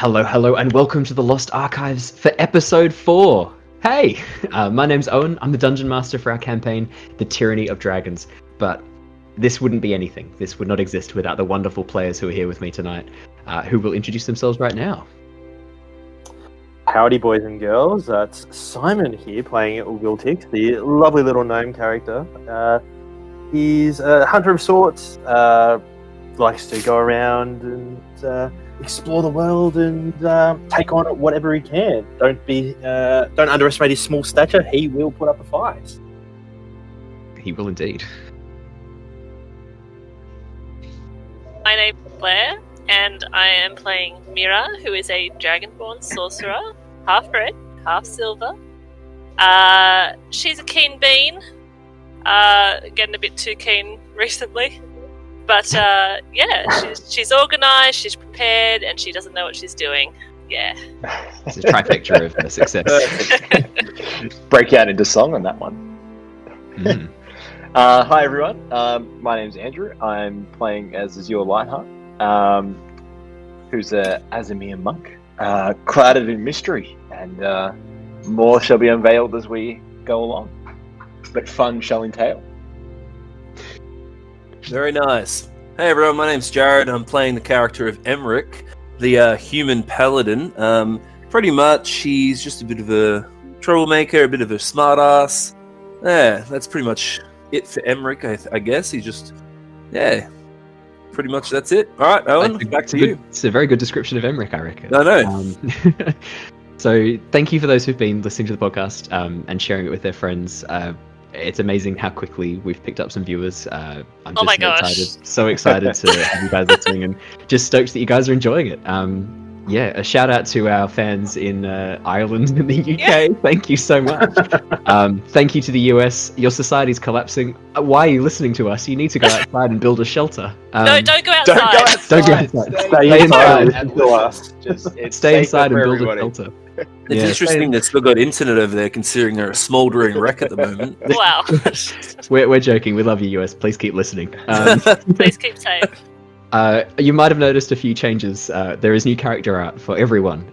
Hello, and welcome to the Lost Archives for episode 4. Hey, my name's Owen. I'm the dungeon master for our campaign, The Tyranny of Dragons. But this wouldn't be anything. This would not exist without the wonderful players who are here with me tonight, who will introduce themselves right now. Howdy, boys and girls. It's Simon here, playing Wiltix, the lovely little gnome character. He's a hunter of sorts, likes to go around and explore the world and take on whatever he can. Don't underestimate his small stature. He will put up a fight. He will indeed. My name's Claire, and I am playing Mira, who is a Dragonborn sorcerer, half red, half silver. She's a keen bean, getting a bit too keen recently. But yeah, she's organised, she's prepared, and she doesn't know what she's doing. Yeah. It's a trifecta of success. Break out into song on that one. Mm. Hi everyone, my name's Andrew. I'm playing as Azure Lightheart, who's a Aasimar monk, clouded in mystery, and more shall be unveiled as we go along. But fun shall entail. Very nice. Hey everyone, my name's Jared. I'm playing the character of Emeric, the human paladin. Pretty much, he's just a bit of a troublemaker, a bit of a smartass. Yeah, that's pretty much it for Emeric, I guess. He's just, yeah, pretty much that's it. All right, Owen, back to you. It's a very good description of Emeric, I reckon. I know. So thank you for those who've been listening to the podcast and sharing it with their friends. It's amazing how quickly we've picked up some viewers. I'm just so excited to have you guys listening, and just stoked that you guys are enjoying it. Yeah, a shout out to our fans in Ireland and the UK. Yeah. Thank you so much. Thank you to the US. Your society's collapsing. Why are you listening to us? You need to go outside and build a shelter. No, don't go outside. Don't go outside. Stay inside and listen to us. Stay inside and build a shelter. It's interesting they've still got internet over there, considering they're a smouldering wreck at the moment. Wow. We're joking. We love you, US. Please keep listening. Please keep safe. You might have noticed a few changes. There is new character art for everyone,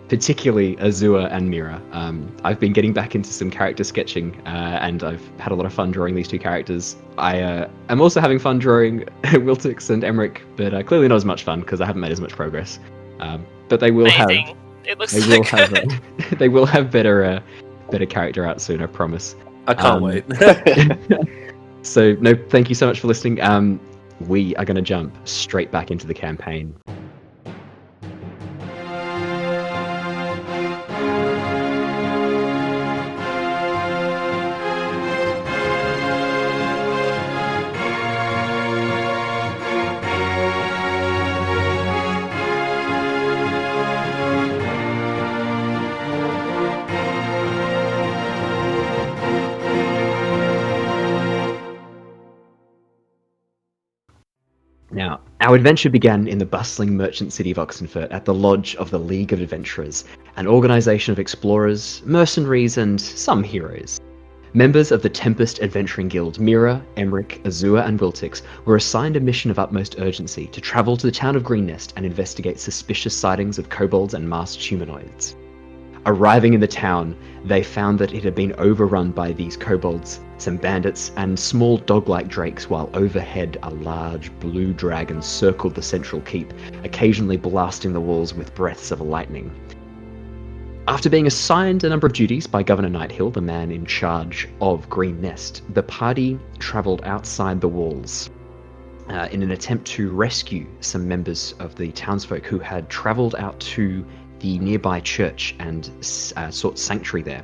particularly Azure and Mira. I've been getting back into some character sketching, and I've had a lot of fun drawing these two characters. I am also having fun drawing Wiltix and Emeric, but clearly not as much fun because I haven't made as much progress. But they will Amazing. have. It looks so good. They will have better character art soon, I promise. I can't wait. So, no, thank you so much for listening. We are going to jump straight back into the campaign. Now, our adventure began in the bustling merchant city of Oxenfurt at the lodge of the League of Adventurers, an organisation of explorers, mercenaries, and some heroes. Members of the Tempest Adventuring Guild, Mira, Emeric, Azure, and Wiltix, were assigned a mission of utmost urgency to travel to the town of Greennest and investigate suspicious sightings of kobolds and masked humanoids. Arriving in the town, they found that it had been overrun by these kobolds, some bandits, and small dog-like drakes, while overhead a large blue dragon circled the central keep, occasionally blasting the walls with breaths of lightning. After being assigned a number of duties by Governor Nighthill, the man in charge of Greennest, the party travelled outside the walls in an attempt to rescue some members of the townsfolk who had travelled out to the nearby church and sought sanctuary there.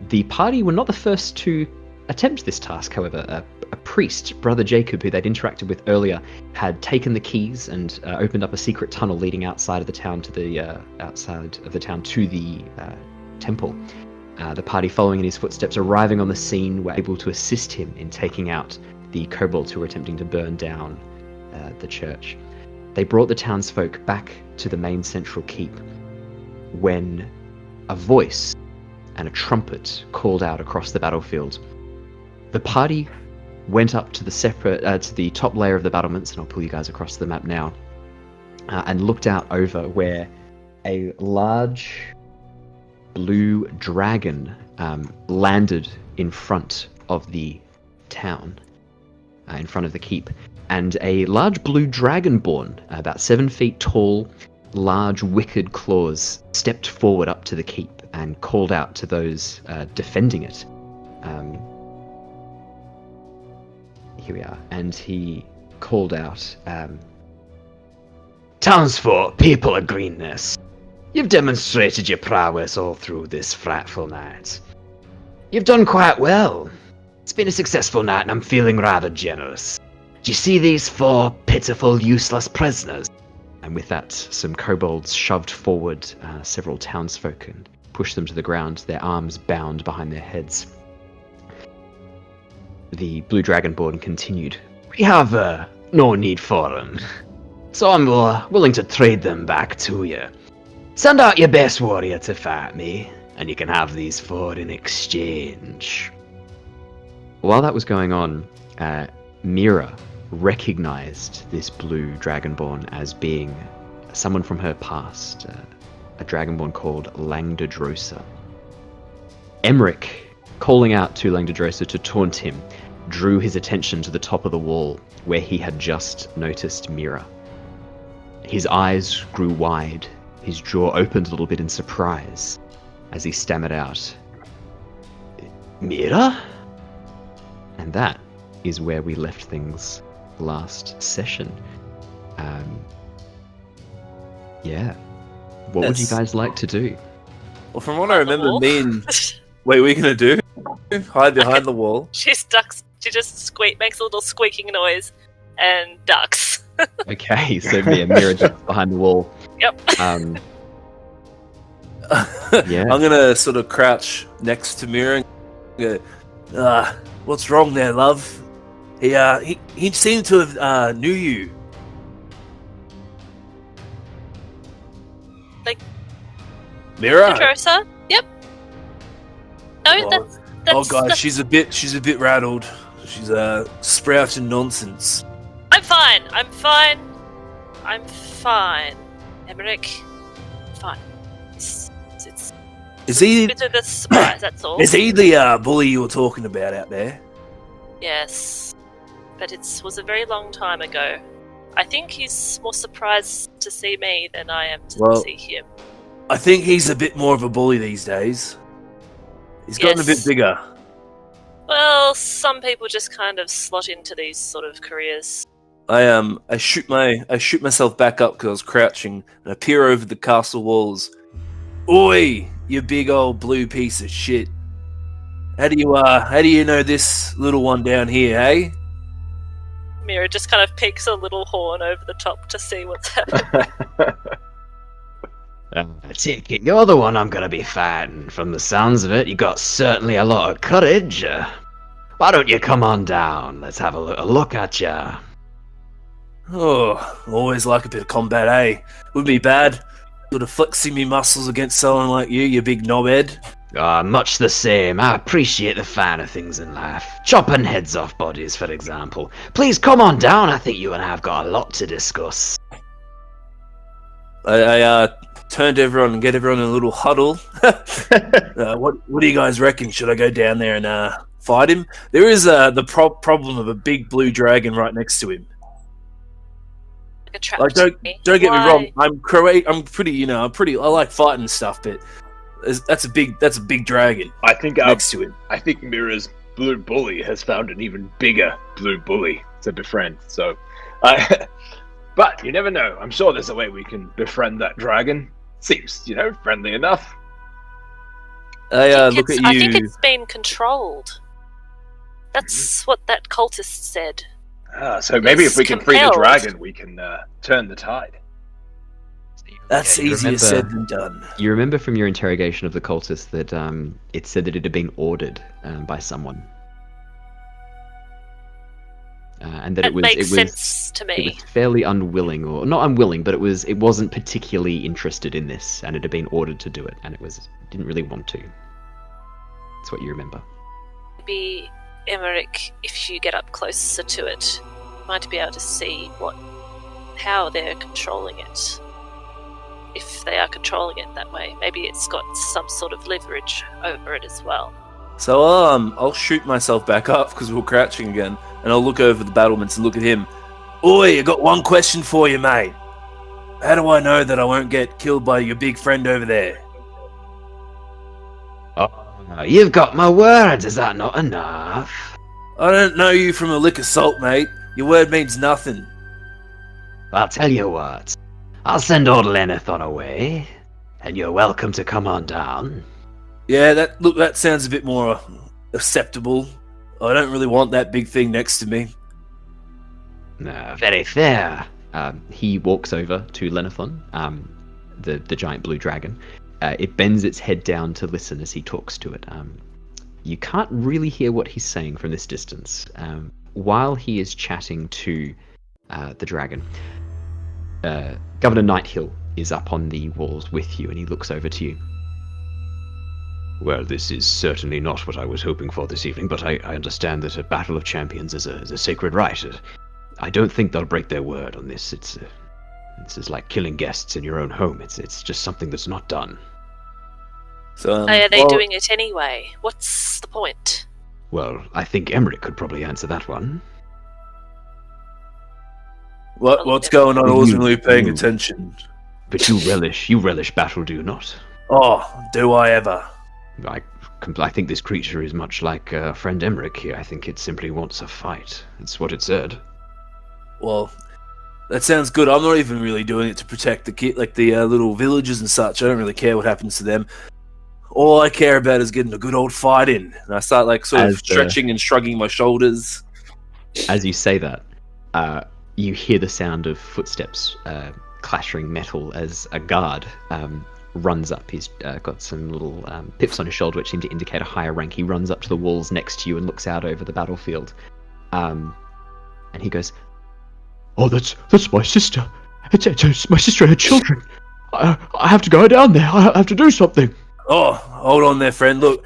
The party were not the first to attempt this task, however. A priest, Brother Jacob, who they'd interacted with earlier, had taken the keys and opened up a secret tunnel leading outside of the town to the temple. The party, following in his footsteps, arriving on the scene, were able to assist him in taking out the kobolds who were attempting to burn down the church. They brought the townsfolk back to the main central keep when a voice and a trumpet called out across the battlefield. The party went up to the top layer of the battlements, and I'll pull you guys across the map now, and looked out over where a large blue dragon landed in front of the town, in front of the keep, and a large blue dragonborn, about 7 feet tall, large wicked claws, stepped forward up to the keep and called out to those defending it. Here we are, and he called out, "Townsfolk, people of Greenness, you've demonstrated your prowess all through this frightful night. You've done quite well. It's been a successful night, and I'm feeling rather generous. Do you see these 4 pitiful, useless prisoners?" And with that, some kobolds shoved forward several townsfolk and pushed them to the ground, their arms bound behind their heads. The blue dragonborn continued, "We have no need for them, so I'm willing to trade them back to you. Send out your best warrior to fight me, and you can have these 4 in exchange." While that was going on, Mira recognized this blue dragonborn as being someone from her past, a dragonborn called Langdedrosa. Emeric, calling out to Langdedrosa to taunt him, drew his attention to the top of the wall where he had just noticed Mira. His eyes grew wide, his jaw opened a little bit in surprise as he stammered out, "Mira?" And that is where we left things last session. What would you guys like to do? Well, from what I remember, wait, we're gonna do? Hide behind the wall. She ducks. She just makes a little squeaking noise and ducks. Okay, so Mira jumps behind the wall. Yep. Yeah. I'm gonna sort of crouch next to Mira and go, "What's wrong there, love? He seemed to have knew you." Like Mira? Pedrosa? Yep. No, that's oh guys, she's a bit rattled. She's sprouting nonsense. I'm fine. Emeric, fine. It's Is he? a bit of a surprise, that's all. Is he the bully you were talking about out there? Yes, but it was a very long time ago. I think he's more surprised to see me than I am to see him. I think he's a bit more of a bully these days. He's gotten a bit bigger. Well, some people just kind of slot into these sort of careers. I shoot myself back up because I was crouching and I peer over the castle walls. "Oi, you big old blue piece of shit! How do you know this little one down here, hey?" Mira just kind of peeks a little horn over the top to see what's happening. I take it you're the one I'm gonna be fighting. From the sounds of it, you got certainly a lot of courage. Why don't you come on down? Let's have a look at ya. Oh, always like a bit of combat, eh? Wouldn't be bad. Sort of flexing me muscles against someone like you big knobhead. Much the same. I appreciate the finer things in life. Chopping heads off bodies, for example. Please come on down. I think you and I have got a lot to discuss. I turned everyone and get everyone in a little huddle. What do you guys reckon? Should I go down there and fight him? There is the problem of a big blue dragon right next to him. Like a trap. Like, don't get me wrong. I'm pretty. I like fighting and stuff, but that's a big dragon. I think next to him. I think Mira's blue bully has found an even bigger blue bully to befriend. So, but you never know. I'm sure there's a way we can befriend that dragon. Seems, friendly enough. I look at you. I think it's been controlled. That's what that cultist said. So maybe if we can free the dragon, we can turn the tide. That's easier said than done. You remember from your interrogation of the cultist that it said that it had been ordered by someone. And that it makes sense to me. It was fairly unwilling, or not unwilling, but it wasn't particularly interested in this, and it had been ordered to do it, and it didn't really want to. That's what you remember. Maybe Emeric, if you get up closer to it, might be able to see how they're controlling it. if they are controlling it that way. Maybe it's got some sort of leverage over it as well. So I'll shoot myself back up because we're crouching again, and I'll look over the battlements and look at him. Oi, I got one question for you, mate. How do I know that I won't get killed by your big friend over there? Oh, you've got my word. Is that not enough? I don't know you from a lick of salt, mate. Your word means nothing. I'll tell you what. I'll send old Lenethon away, and you're welcome to come on down. Yeah, that sounds a bit more acceptable. I don't really want that big thing next to me. No, very fair. He walks over to Lenethon, the giant blue dragon. It bends its head down to listen as he talks to it. You can't really hear what he's saying from this distance. While he is chatting to the dragon, Governor Nighthill is up on the walls with you, and he looks over to you. Well, this is certainly not what I was hoping for this evening, but I understand that a battle of champions is a sacred right. I don't think they'll break their word on this. This is like killing guests in your own home. It's just something that's not done. So, Why are they doing it anyway? What's the point? Well, I think Emeric could probably answer that one. What's going on? I wasn't really paying attention. But you relish battle, do you not? Oh, do I ever? I think this creature is much like friend Emeric here. I think it simply wants a fight. That's what it said. Well, that sounds good. I'm not even really doing it to protect the little villages and such. I don't really care what happens to them. All I care about is getting a good old fight in. And I start sort of stretching and shrugging my shoulders. As you say that, you hear the sound of footsteps clattering metal as a guard runs up. He's got some little pips on his shoulder which seem to indicate a higher rank. He runs up to the walls next to you and looks out over the battlefield. And he goes, "Oh, that's my sister. It's my sister and her children. I have to go down there. I have to do something." Oh, hold on there, friend. Look,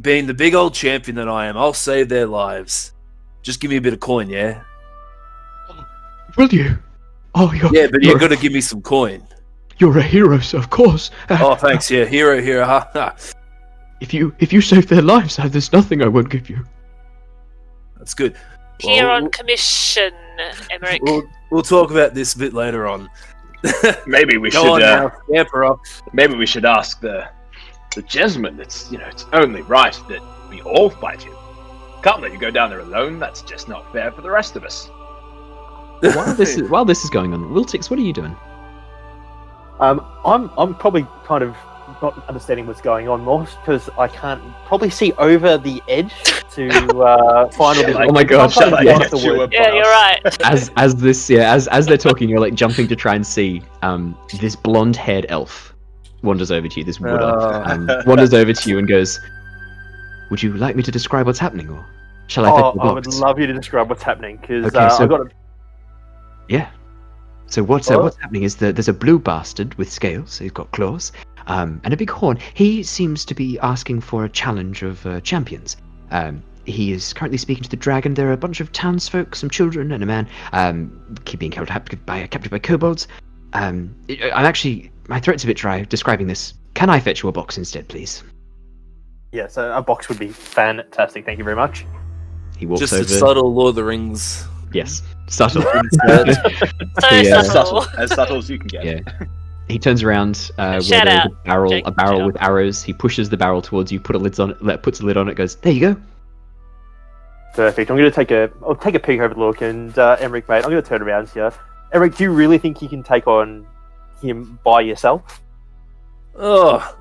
being the big old champion that I am, I'll save their lives. Just give me a bit of coin, yeah? Will you? Oh, you've got to give me some coin. You're a hero, so of course. Oh, thanks. Yeah, hero. Ha. If you save their lives, there's nothing I won't give you. That's good. Here on commission, Emeric. We'll talk about this a bit later on. Maybe we should. Maybe we should ask the gentleman. It's only right that we all fight you. Can't let you go down there alone. That's just not fair for the rest of us. While this is going on, Wiltix, what are you doing? I'm probably kind of not understanding what's going on more because I can't probably see over the edge to find all the. Oh my god! Yeah, you're right. As they're talking, you're jumping to try and see. This blonde-haired elf wanders over to you. This wood elf wanders over to you and goes, "Would you like me to describe what's happening, or shall I fetch the box?" I would love you to describe what's happening because so, I've got. Yeah. So what's happening is that there's a blue bastard with scales. He's got claws, and a big horn. He seems to be asking for a challenge of champions. He is currently speaking to the dragon. There are a bunch of townsfolk, some children, and a man being captured by kobolds. My throat's a bit dry describing this. Can I fetch you a box instead, please? Yes, a box would be fantastic. Thank you very much. He walks just over. Just a subtle Lord of the Rings. Yes, subtle. Subtle. As subtle as you can get. Yeah. He turns around where there's a barrel with arrows. He pushes the barrel towards you, puts a lid on it, goes, "There you go." Perfect. I'm going to I'll take a peek over the look, and Emeric, mate, I'm going to turn around here. Emeric, do you really think you can take on him by yourself? Oh,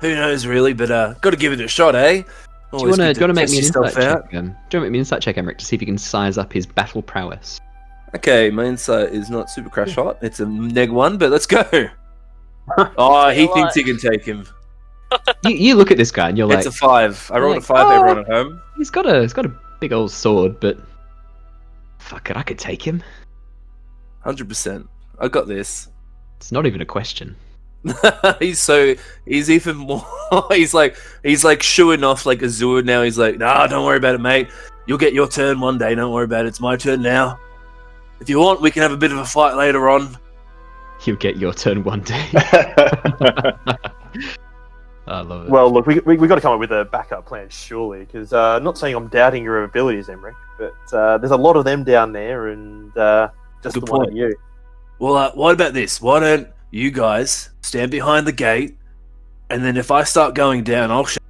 who knows really, but got to give it a shot, eh? Do you want to make me an insight check? Do you want to make me an insight check, Emeric, to see if you can size up his battle prowess? Okay, my insight is not super crash hot. It's a -1, but let's go. Oh, he thinks he can take him. You look at this guy and you're it's a 5. I rolled a 5. Everyone at home. He's got a big old sword, but fuck it, I could take him. 100%. I got this. It's not even a question. he's even more. he's like shooing off like Azure now. He's like, nah, don't worry about it, mate. You'll get your turn one day. Don't worry about it. It's my turn now. If you want, we can have a bit of a fight later on. You'll get your turn one day. I love it. Well, look, we got to come up with a backup plan, surely, because not saying I'm doubting your abilities, Emeric, but there's a lot of them down there, and just Good the one point. at you. Well, what about this? Why don't you guys stand behind the gate, and then if I start going down, I'll shout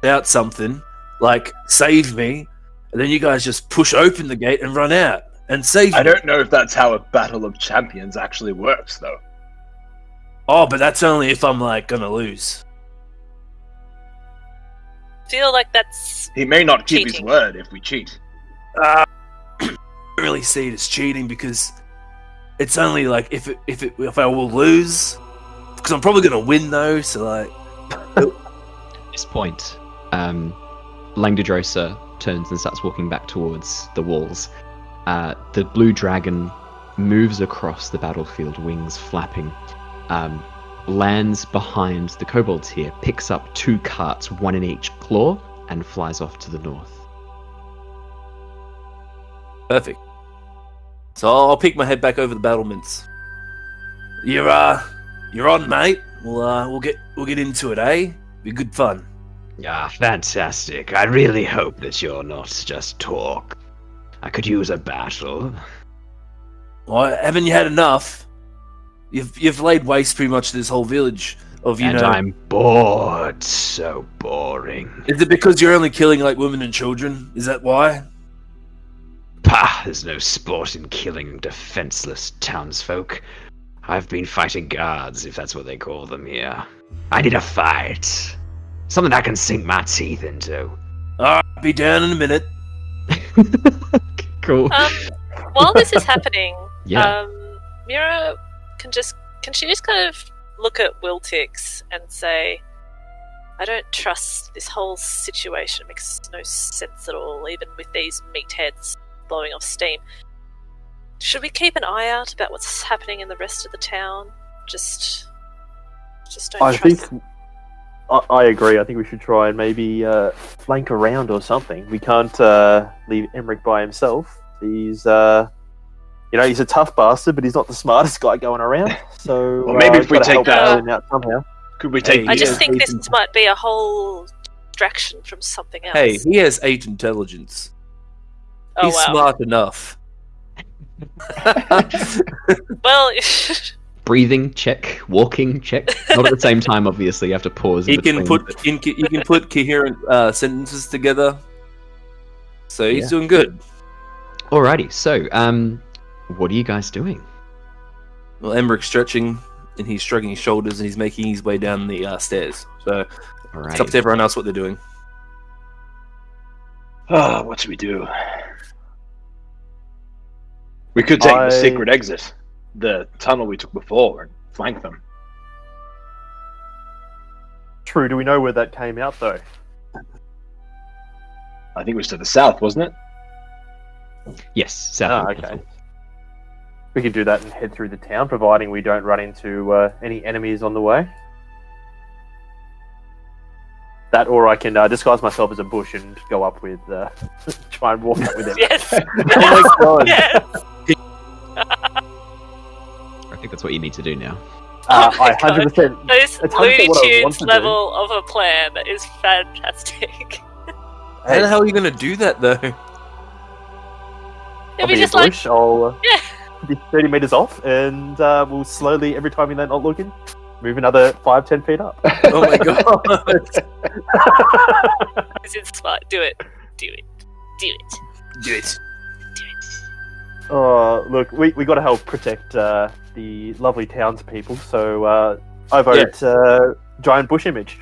out something like "Save me," and then you guys just push open the gate and run out and save me. I don't know if that's how a battle of champions actually works, though. Oh, but that's only if I'm like gonna lose. Feel like that's He may not keep his cheating. word if we cheat. I don't really see it as cheating because it's only like if I will lose, because I'm probably gonna win though. So like, At this point, Langdedrosa turns and starts walking back towards the walls. The blue dragon moves across the battlefield, wings flapping, lands behind the kobolds here, picks up 2 carts, one in each claw, and flies off to the north. perfect. So I'll peek my head back over the battlements. You're on, mate. We'll get into it, eh? Be good fun. Ah, fantastic. I really hope that you're not just talk. I could use a battle. Well, haven't you had enough? You've laid waste pretty much this whole village of And I'm bored. So boring. Is it because you're only killing like women and children? Is that why? Pah, there's no sport in killing defenseless townsfolk. I've been fighting guards, if that's what they call them here. I need a fight. Something I can sink my teeth into. I'll be down in a minute. Cool. While this is happening, Yeah. Mira can she just kind of look at Wiltix and say, I don't trust this whole situation. It makes no sense at all, even with these meatheads blowing off steam. Should we keep an eye out about what's happening in the rest of the town? Just don't I trust. think I agree. I think we should try and maybe flank around or something. We can't leave Emeric by himself. He's he's a tough bastard, but he's not the smartest guy going around. So Well, maybe if we gotta take help that- Paladin out somehow. Could we take? Hey, I just Yeah. think this might be a whole distraction from something else. Hey, he has 8 intelligence. oh He's wow. smart enough. Well, Breathing, check. Walking, check. Not at the same time, obviously. You have to pause. He in can between, put you can put coherent sentences together. So he's Yeah. doing good. Alrighty, so, what are you guys doing? Well, Emeric's stretching and he's shrugging his shoulders and he's making his way down the stairs. So it's up to Alright. everyone else what they're doing. What should we do? We could take the secret exit, the tunnel we took before, and flank them. True. Do we know where that came out though? I think it was to the south, wasn't it? Yes, south. Ah, of the okay. castle. We could do that and head through the town, providing we don't run into any enemies on the way. That, or I can disguise myself as a bush and go up with, try and walk up with him. yes. Oh my god! Yes. I think that's what you need to do now. Oh my I 100%. This It's 100% Looney what I want Tunes to do. level of a plan is fantastic. How the hell are you going to do that though? It'll I'll be be just a like, bush. I'll yeah. be 30 meters off, and we'll slowly, every time you're not looking, move another 5-10 feet up. Oh my god! Is it smart? Do it. Do it. Do it. Do it. Oh, look, we got to help protect the lovely townspeople, so I vote giant bush image.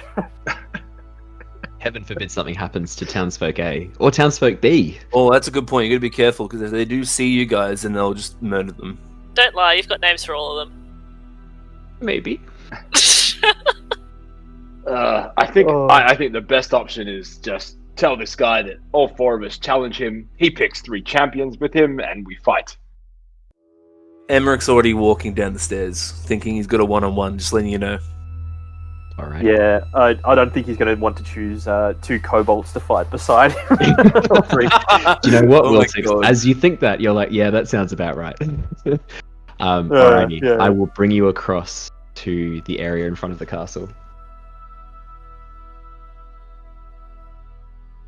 Heaven forbid something happens to townsfolk A or townsfolk B. Oh, that's a good point. You got to be careful because if they do see you guys, then they'll just murder them. Don't lie, you've got names for all of them. Maybe. I think I think the best option is just tell this guy that all 4 of us challenge him. He picks 3 champions with him, and we fight. Emeric's already walking down the stairs, thinking he's got a one-on-one. Just letting you know. Alright. Yeah, I don't think he's going to want to choose 2 kobolds to fight beside him. Or 3. Do you know what, Oh my Wiltix? God. As you think that, you're like, yeah, that sounds about right. Alrighty, yeah. I will bring you across to the area in front of the castle.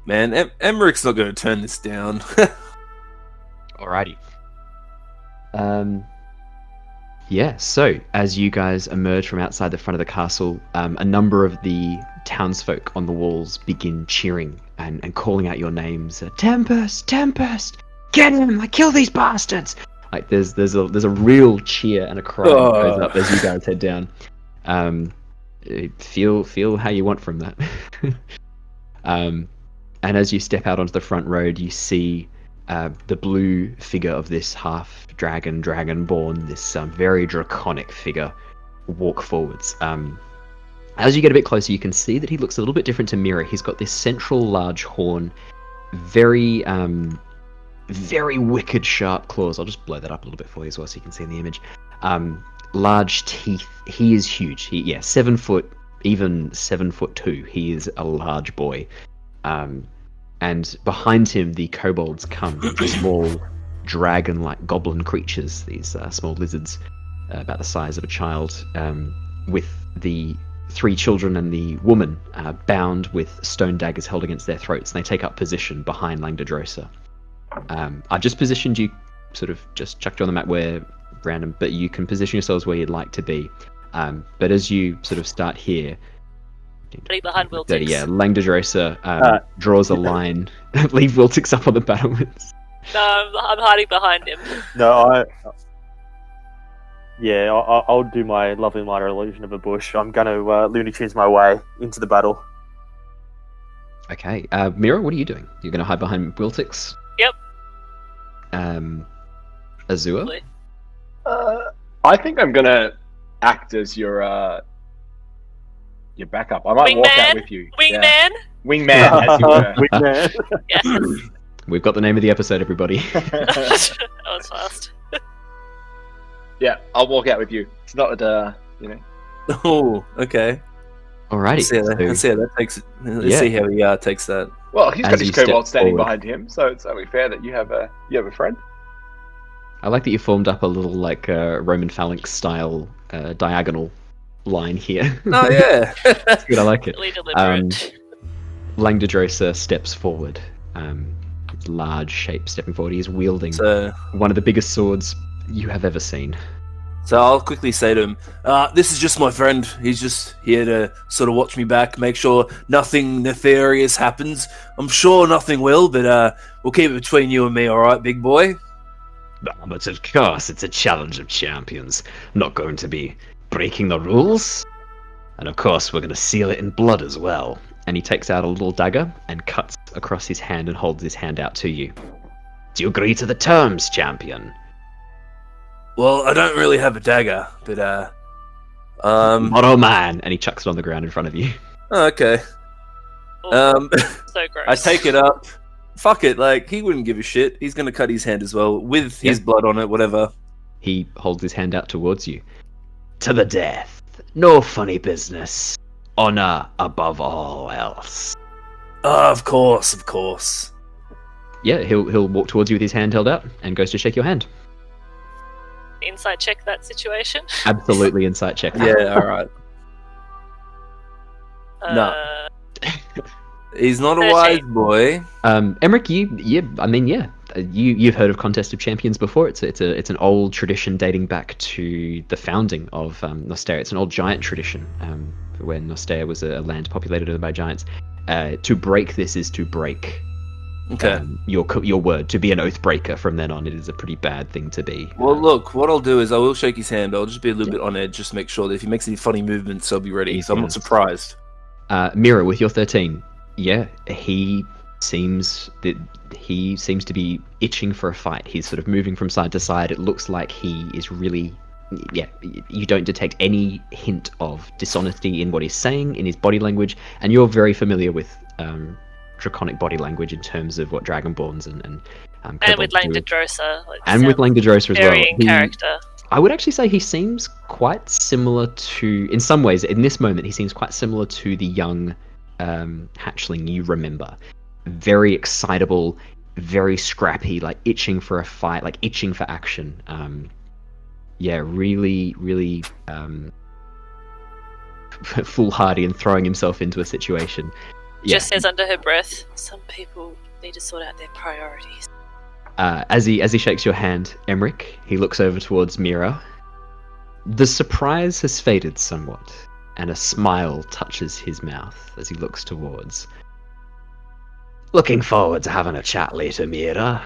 Man, Emeric's not going to turn this down. Alrighty. Yeah, so as you guys emerge from outside the front of the castle, a number of the townsfolk on the walls begin cheering and calling out your names. Tempest! Tempest! Get him! Like, kill these bastards! Like, there's a real cheer and a cry that goes up as you guys head down. Feel how you want from that. And as you step out onto the front road, you see the blue figure of this half-dragon, dragonborn, this very draconic figure, walk forwards. As you get a bit closer, you can see that he looks a little bit different to Mira. He's got this central large horn, very wicked sharp claws. I'll just blow that up a little bit for you as well so you can see in the image. Large teeth. He is huge. 7 foot, even 7'2". He is a large boy. And behind him, the kobolds come, small dragon-like goblin creatures, these small lizards about the size of a child, with the 3 children and the woman bound with stone daggers held against their throats, and they take up position behind Langdedrosa. I've just positioned you, sort of just chucked you on the map where random, but you can position yourselves where you'd like to be. But as you sort of start here, behind Wiltix. Yeah, Langdedrosa draws a line. Leave Wiltix up on the battlements. No, I'm hiding behind him. No, I'll do my lovely minor illusion of a bush. I'm going to Looney Tunes my way into the battle. Okay, Mira, what are you doing? You're going to hide behind Wiltix? Yep. Azure? I think I'm gonna act as your backup. I might walk out with you. Wingman? Yeah. Wingman, as you were. Wingman. Yes. We've got the name of the episode, everybody. That was fast. Yeah, I'll walk out with you. It's not Oh, okay. Alrighty. Let's see how that takes it. Let's see how he takes that. Well, he's got As his you step kobold standing forward. behind him, so it's only fair that you have a friend. I like that you formed up a little, like, Roman phalanx style diagonal line here. Oh, yeah. That's good, I like it. Really deliberate. Langdedrosa steps forward. Large shape stepping forward. He is wielding So one of the biggest swords you have ever seen. I'll quickly say to him, this is just my friend. He's just here to sort of watch me back, make sure nothing nefarious happens. I'm sure nothing will, but we'll keep it between you and me, alright, big boy? But of course, it's a challenge of champions. Not going to be breaking the rules. And of course, we're going to seal it in blood as well. And he takes out a little dagger and cuts across his hand and holds his hand out to you. Do you agree to the terms, champion? Well, I don't really have a dagger, but Motto man! And he chucks it on the ground in front of you. okay. Oh, so gross. I take it up. Fuck it, like, he wouldn't give a shit. He's gonna cut his hand as well, with his blood on it, whatever. He holds his hand out towards you. To the death. No funny business. Honor above all else. Of course. Yeah, he'll walk towards you with his hand held out and goes to shake your hand. Insight check that situation. Absolutely insight check. Yeah, alright. No. He's not a wise boy. Emeric, you've heard of Contest of Champions before. It's an old tradition dating back to the founding of Nostea. It's an old giant tradition when Nostea was a land populated by giants. To break this is to break your word. To be an oath breaker from then on, it is a pretty bad thing to be. Well, look, what I'll do is I will shake his hand. I'll just be a little bit on edge, just make sure that if he makes any funny movements, I'll be ready. So I'm not surprised. Mira, with your 13, yeah, he seems to be itching for a fight. He's sort of moving from side to side. It looks like he is really, you don't detect any hint of dishonesty in what he's saying, in his body language, and you're very familiar with draconic body language in terms of what Dragonborns and with Langdedrosa. And with Langdedrosa as well. Very in character. I would actually say he seems quite similar to, in some ways, in this moment, he seems quite similar to the young hatchling you remember. Very excitable, very scrappy, like itching for a fight, like itching for action. yeah, really foolhardy and throwing himself into a situation. Yeah. Just says under her breath, some people need to sort out their priorities. As he shakes your hand, Emeric, he looks over towards Mira. The surprise has faded somewhat, and a smile touches his mouth as he looks towards. Looking forward to having a chat later, Mira.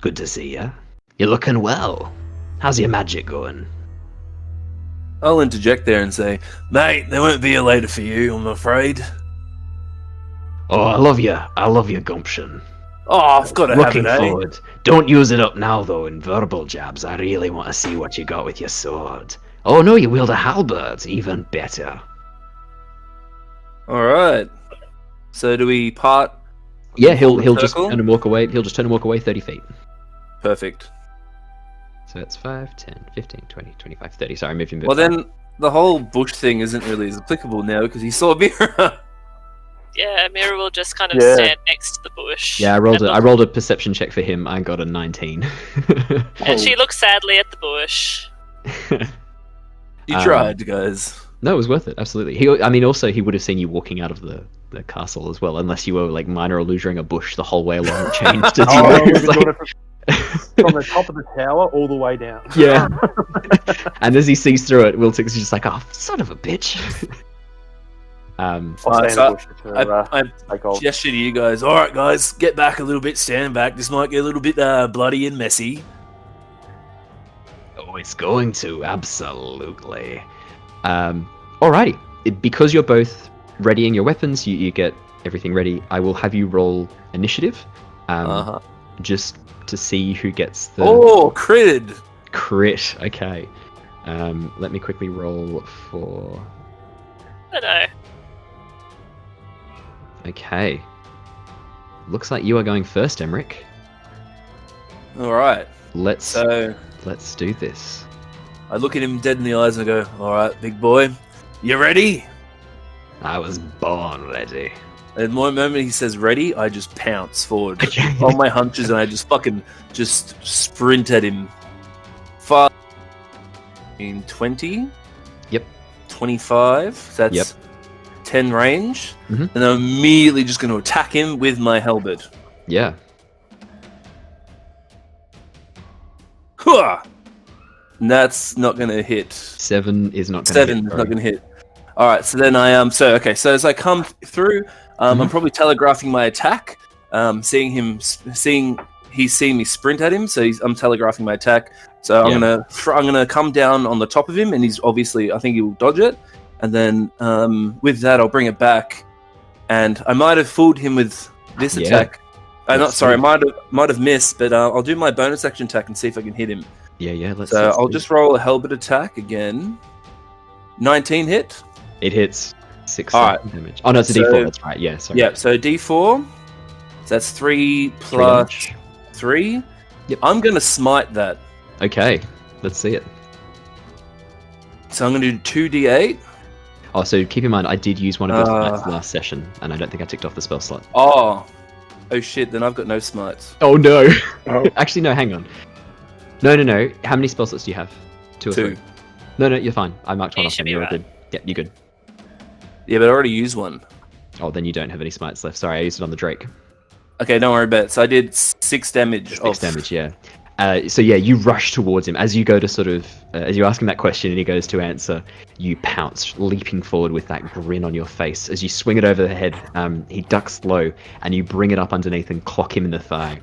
Good to see you. You're looking well. How's your magic going? I'll interject there and say, mate, there won't be a later for you, I'm afraid. Oh, I love your gumption. Oh, I've got to have Looking it, eh? forward. Don't use it up now, though, in verbal jabs. I really want to see what you got with your sword. Oh no, you wield a halberd. Even better. Alright. So do we part? Yeah, he'll just circle? turn and walk away. He'll just turn and walk away 30 feet. Perfect. So that's 5, 10, 15, 20, 25, 30. Sorry, I moved him a bit Well, far. then the whole bush thing isn't really as applicable now because he saw Mira. Yeah, Mira will just kind of Yeah. stand next to the bush. Yeah, I and rolled a perception check for him. I got a 19. And she looks sadly at the bush. You Um, tried, guys. No, it was worth it. Absolutely. Also, he would have seen you walking out of the castle as well, unless you were like minor illusioning a bush the whole way along and changed as you Oh, move, we've been like- doing it from the top of the tower all the way down. Yeah. And as he sees through it, Wiltix is just like, "Oh, son of a bitch." I'll stay in so the bush for I take off. gesture to you guys. All right, guys, get back a little bit. Stand back. This might get a little bit bloody and messy. Oh, it's going to, absolutely. Alrighty. Because you're both readying your weapons, you get everything ready. I will have you roll initiative, just to see who gets the Oh, critted. crit. Okay. Let me quickly roll for. I don't know. Okay. Looks like you are going first, Emeric. All right. Let's So do this. I look at him dead in the eyes and I go, all right, big boy, you ready? I was born ready. And the moment he says ready, I just pounce forward on my hunches and I just fucking just sprint at him. 5, 20? Yep. 25? That's Yep. 10 range. Mhm. And I'm immediately just going to attack him with my halberd. Yeah. Hooah! And that's not going to hit. 7 is not going to 7 hit. is not going to hit. All right, so then I so as I come through, I'm probably telegraphing my attack. Seeing he's seeing me sprint at him, so I'm telegraphing my attack. So I'm gonna come down on the top of him, and he's obviously I think he will dodge it, and then with that I'll bring it back, and I might have fooled him with this Yeah. attack. I'm not Let's sorry, see. I might have missed, but I'll do my bonus action attack and see if I can hit him. Yeah. Let's I'll do just roll a halberd attack again. 19 hit. It hits 6 Alright. damage. Oh no, it's a So- D4. That's right. Yeah. Sorry. Yeah, so D4. So that's 3 3 plus damage. 3. Yep. I'm going to smite that. Okay. Let's see it. So I'm going to do 2d8. Oh, so keep in mind, I did use one of those Ah. smites last session, and I don't think I ticked off the spell slot. Oh shit, then I've got no smites. Oh no! Oh. Actually, no. Hang on. No. How many spell slots do you have? 2 or 2. 3? No, you're fine. I marked one You off. should And be you're right. good. Yep, you're good. Yeah, but I already used one. Oh, then you don't have any smites left. Sorry, I used it on the Drake. Okay, don't worry about it. So I did 6 damage. 6 damage, yeah. So yeah, you rush towards him as you go to sort of as you ask him that question and he goes to answer. You pounce, leaping forward with that grin on your face. As you swing it over the head, he ducks low, and you bring it up underneath and clock him in the thigh.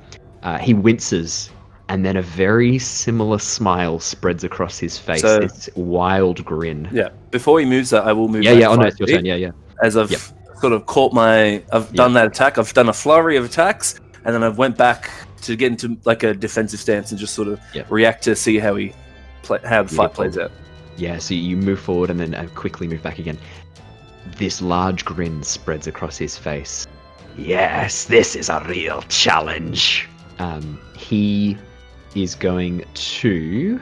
He winces, and then a very similar smile spreads across his face. So- This wild grin. Yeah, before he moves that, I will move Yeah. back Oh no, 5 it's your feet. turn. Yeah. As I've Yep. sort of caught I've done that attack. I've done a flurry of attacks, and then I've went back to get into like a defensive stance and just sort of Yep. react to see how the fight Beautiful. plays out. Yeah, so you move forward and then quickly move back again. This large grin spreads across his face. Yes, this is a real challenge. He is going to...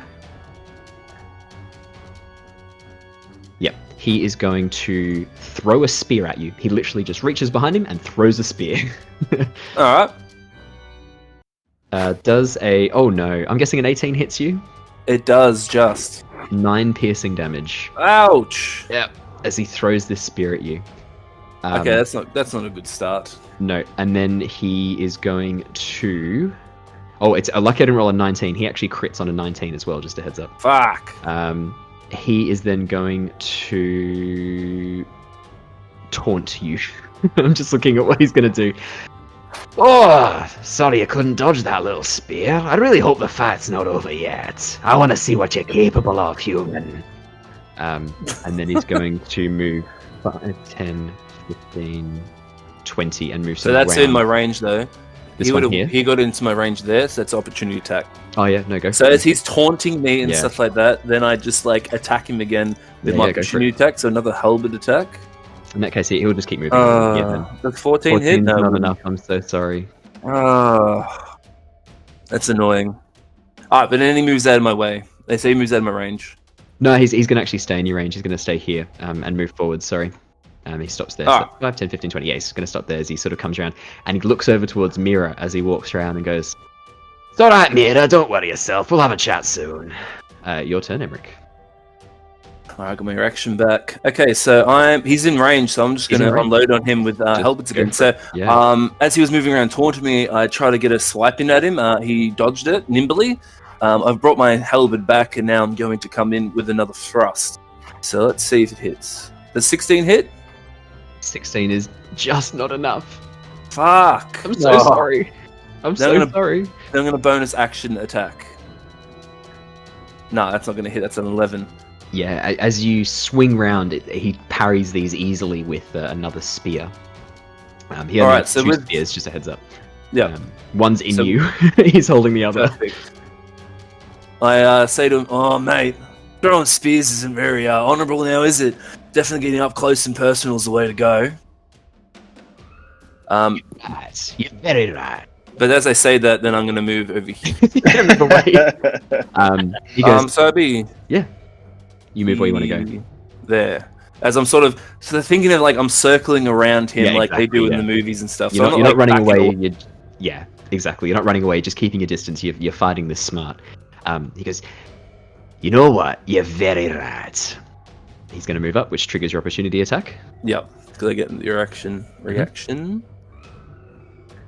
Yep, he is going to throw a spear at you. He literally just reaches behind him and throws a spear. All right. Does a... Oh no, I'm guessing an 18 hits you? It does just. 9 piercing damage. Ouch. Yep. As he throws this spear at you. Okay, that's not a good start. No, and then he is going to. Oh, it's lucky I didn't roll a 19. He actually crits on a 19 as well. Just a heads up. Fuck. He is then going to taunt you. I'm just looking at what he's going to do. Oh, sorry you couldn't dodge that little spear. I really hope the fight's not over yet. I want to see what you're capable of, human. And then he's going to move 5, 10, 15, 20 and move. So that's in my range though. This one here? He got into my range there, so that's opportunity attack. Oh yeah, no, go for So it. as he's taunting me and stuff like that, then I just like attack him again with my opportunity attack, so another halberd attack. In that case, he'll just keep moving. Then. That's 14 hit? No, not enough. I'm so sorry. That's annoying. Alright, but then he moves out of my way. They say he moves out of my range. No, he's going to actually stay in your range. He's going to stay here and move forward. Sorry. He stops there. So 5, 10, 15, 20. Yeah, he's going to stop there as he sort of comes around. And he looks over towards Mira as he walks around and goes, It's alright, Mira. Don't worry yourself. We'll have a chat soon. Your turn, Emeric. Alright, got my reaction back. Okay, so he's in range, so I'm just going to unload on him with halberds again. So, as he was moving around taunting me, I tried to get a swipe in at him. He dodged it nimbly. I've brought my halberd back, and now I'm going to come in with another thrust. So let's see if it hits. Does 16 hit? 16 is just not enough. Fuck. I'm so sorry. I'm so sorry. Then I'm going to bonus action attack. No, that's not going to hit. That's an 11. Yeah, as you swing round, he parries these easily with another spear. He only has 2 spears, just a heads up. Yeah. One's in you. He's holding the other. Perfect. I say to him, "Oh, mate, throwing spears isn't very honourable now, is it? Definitely getting up close and personal is the way to go." Right. You're very right. But as I say that, then I'm going to move over here. Move away. He goes, so I'd be... Yeah. You move where you want to go. There. As I'm sort of thinking of like I'm circling around him like they do in the movies and stuff. You're not running away. Yeah, exactly. You're not running away, just keeping your distance. You're fighting this smart. He goes, You know what? You're very right. He's going to move up, which triggers your opportunity attack. Yep. Because I get your reaction.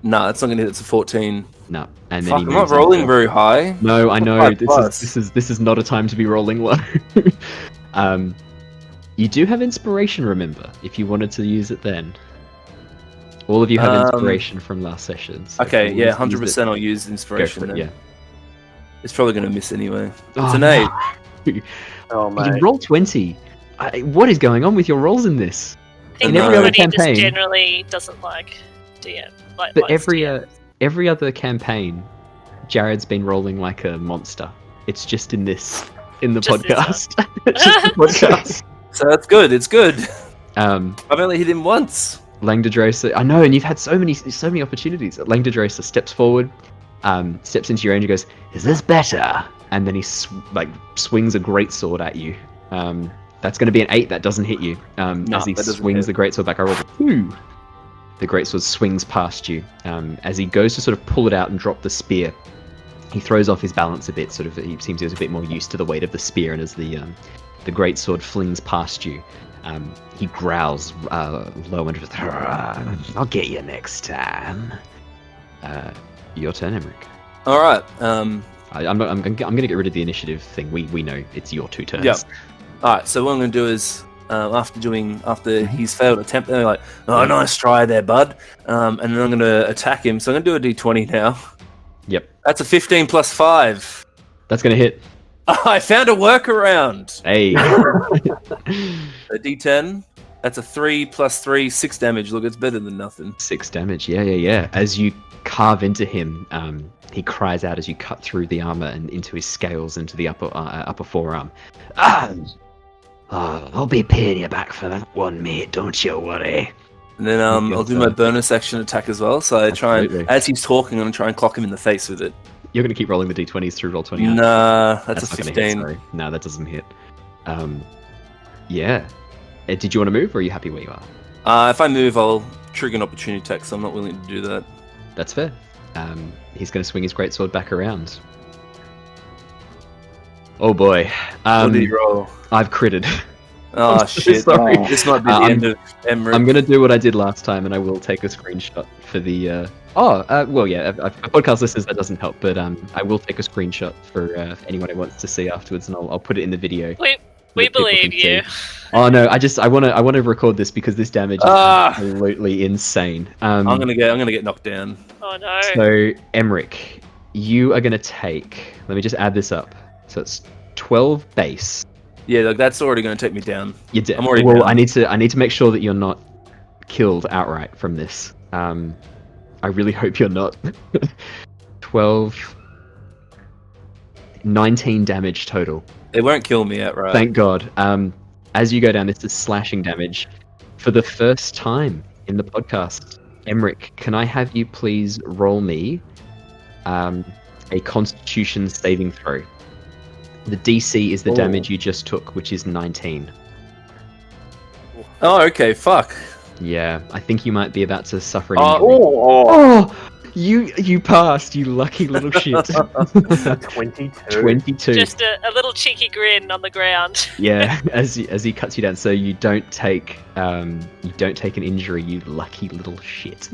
No, that's not going to hit. It's a 14. No, and then I'm not rolling very high. No, I know. This is not a time to be rolling low. You do have inspiration, remember, if you wanted to use it then. All of you have inspiration from last session. So okay, yeah, 100% I'll use inspiration. Go for it, then. Yeah. It's probably going to miss anyway. It's Oh, an 8. no. Oh, mate. You roll 20. What is going on with your rolls in this? I think In every other everybody campaign, just generally doesn't like DM. but every other campaign, Jared's been rolling like a monster. It's just in the Just podcast. It's just the podcast. So that's good. It's good. I've only hit him once. Langdadrosa, I know, and you've had so many opportunities. Langdadrosa steps forward, steps into your range and goes, Is this better? and then he swings a greatsword at you. That's going to be an 8. That doesn't hit you. As he swings the greatsword back, I rolled a 2. The greatsword swings past you. As he goes to sort of pull it out and drop the spear, he throws off his balance a bit. Sort of, he seems he was a bit more used to the weight of the spear, and as the greatsword flings past you, he growls low under his I'll get you next time. Your turn, Emeric. All right. I'm going to get rid of the initiative thing. We know it's your 2 turns. Yep. All right. So what I'm going to do is after he's failed attempt, they're like, "Oh, nice try there, bud." And then I'm going to attack him. So I'm going to do a D20 now. Yep. That's a 15 plus 5. That's going to hit. I found a workaround. Hey. A D10. That's a 3 plus 3, 6 damage. Look, it's better than nothing. 6 damage. Yeah. As you carve into him, he cries out as you cut through the armor and into his scales, into the upper forearm. I'll be paying you back for that one, mate. Don't you worry. And then I'll do my bonus action attack as well. So I try and, as he's talking, I'm going to try and clock him in the face with it. You're going to keep rolling the d20s through roll 20. Nah, that's a not 15. hit, sorry. No, that doesn't hit. Yeah. Did you want to move, or are you happy where you are? If I move, I'll trigger an opportunity attack, so I'm not willing to do that. That's fair. He's going to swing his greatsword back around. Oh boy. What did he roll? I've critted. Oh I'm so shit! sorry. This might be the end of Emeric. I'm gonna do what I did last time, and I will take a screenshot for the. Well, yeah. For podcast listeners, that doesn't help, but I will take a screenshot for anyone who wants to see afterwards, and I'll put it in the video. We believe you. Oh no! I want to record this because this damage is absolutely insane. I'm gonna get knocked down. Oh no! So Emeric, you are gonna take. Let me just add this up. So it's 12 base. Yeah, like that's already gonna take me down. You're dead. I'm already well, down. I need to make sure that you're not killed outright from this. I really hope you're not. 12, 19 damage total. They won't kill me outright. Thank God. As you go down, this is slashing damage. For the first time in the podcast, Emeric, can I have you please roll me a Constitution saving throw? The DC is the damage you just took, which is 19. Oh, okay. Fuck. Yeah, I think you might be about to suffer an Oh, injury. You passed, you lucky little shit. 22. 22. Just a little cheeky grin on the ground. Yeah, as he cuts you down, so you don't take an injury, you lucky little shit.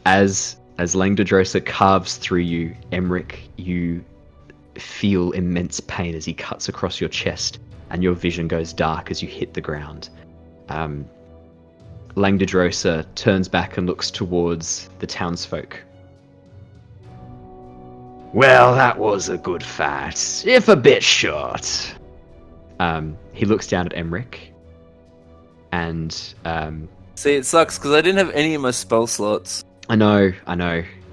As Langdodrosa carves through you, Emeric, you feel immense pain as he cuts across your chest, and your vision goes dark as you hit the ground. Langdodrosa turns back and looks towards the townsfolk. Well, that was a good fight, if a bit short. He looks down at Emeric, and See, it sucks because I didn't have any of my spell slots. I know.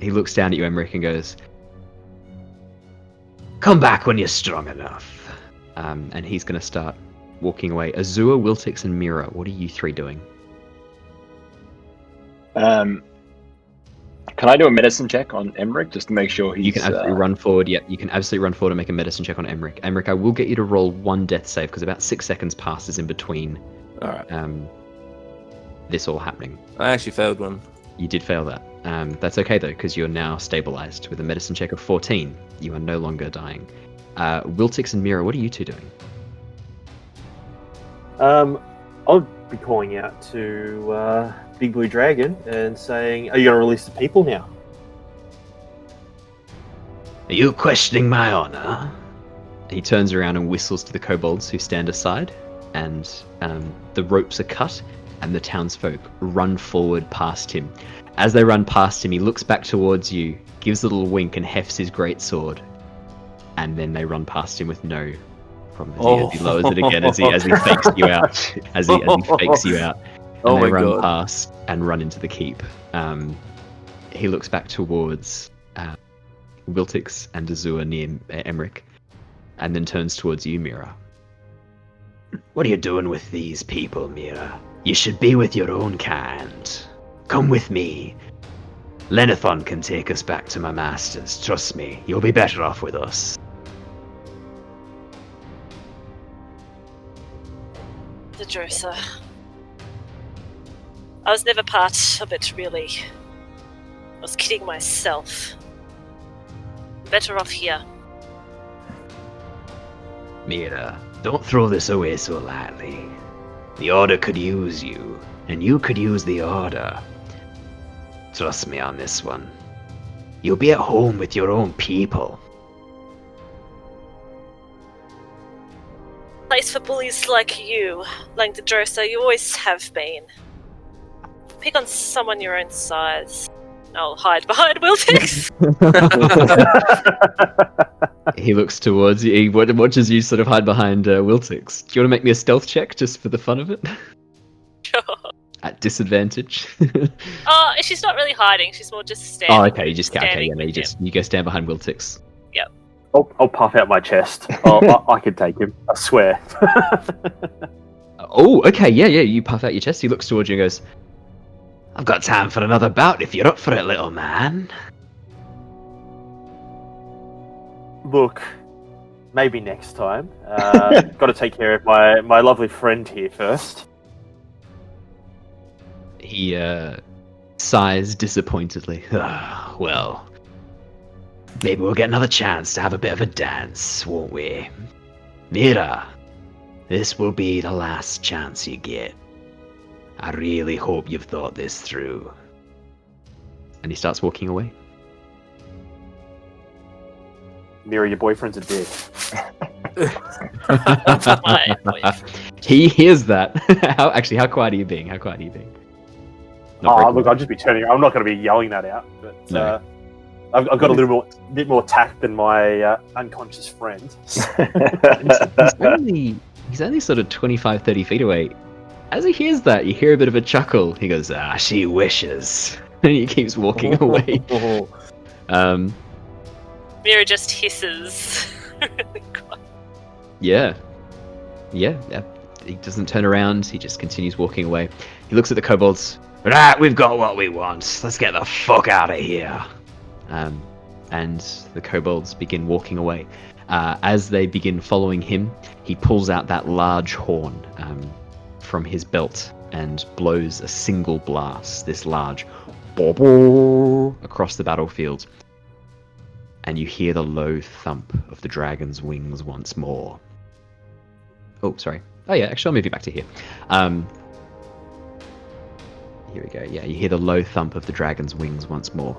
He looks down at you, Emeric, and goes, Come back when you're strong enough. and he's going to start walking away. Azure, Wiltix, and Mira, what are you three doing? Can I do a medicine check on Emeric just to make sure he's... You can absolutely run forward. Yep, you can absolutely run forward and make a medicine check on Emeric. Emeric, I will get you to roll one death save because about 6 seconds passes in between this all happening. I actually failed one. You did fail that. That's okay though, because you're now stabilized with a medicine check of 14. You are no longer dying. Wiltix and Mira, what are you two doing? I'll be calling out to Big Blue Dragon and saying, "Are you going to release the people now?" Are you questioning my honor? He turns around and whistles to the kobolds who stand aside, and the ropes are cut, and the townsfolk run forward past him. As they run past him, he looks back towards you, gives a little wink, and hefts his greatsword. And then they run past him with no problem as he lowers it again as he fakes you out. As he fakes you out. And they run past and run into the keep. He looks back towards Wiltix and Azure near Emeric, and then turns towards you, Mira. What are you doing with these people, Mira? You should be with your own kind. Come with me. Lenithon can take us back to my masters. Trust me, you'll be better off with us. The Drosa. I was never part of it, really. I was kidding myself. Better off here. Mira, don't throw this away so lightly. The Order could use you, and you could use the Order. Trust me on this one. You'll be at home with your own people. Place for bullies like you, Langdodrosa, you always have been. Pick on someone your own size. I'll hide behind Wiltix. He looks towards you. He watches you sort of hide behind Wiltix. Do you want to make me a stealth check just for the fun of it? Sure. At disadvantage. Oh, she's not really hiding. She's more just standing. Oh, okay. You just go stand behind Wiltix. Yep. I'll puff out my chest. I can take him. I swear. Oh, okay. Yeah. You puff out your chest. He looks towards you and goes, I've got time for another bout if you're up for it, little man. Look, maybe next time. Got to take care of my lovely friend here first. He sighs disappointedly. Well, Maybe we'll get another chance to have a bit of a dance, won't we? Mira, this will be the last chance you get. I really hope you've thought this through. And he starts walking away. Mira, your boyfriend's a dick. My boyfriend. He hears that. How quiet are you being? Not very Look, quiet. I'll just be turning. I'm not going to be yelling that out, but No. I've got a bit more tact than my unconscious friend. He's only sort of 25, 30 feet away. As he hears that, you hear a bit of a chuckle. He goes, she wishes. And he keeps walking away. Mira just hisses. Yeah. He doesn't turn around. He just continues walking away. He looks at the kobolds. Right, we've got what we want. Let's get the fuck out of here. And the kobolds begin walking away. As they begin following him, he pulls out that large horn from his belt and blows a single blast, this large across the battlefield. And you hear the low thump of the dragon's wings once more. Oh, sorry. Oh yeah, actually I'll move you back to here. Here we go. Yeah, you hear the low thump of the dragon's wings once more.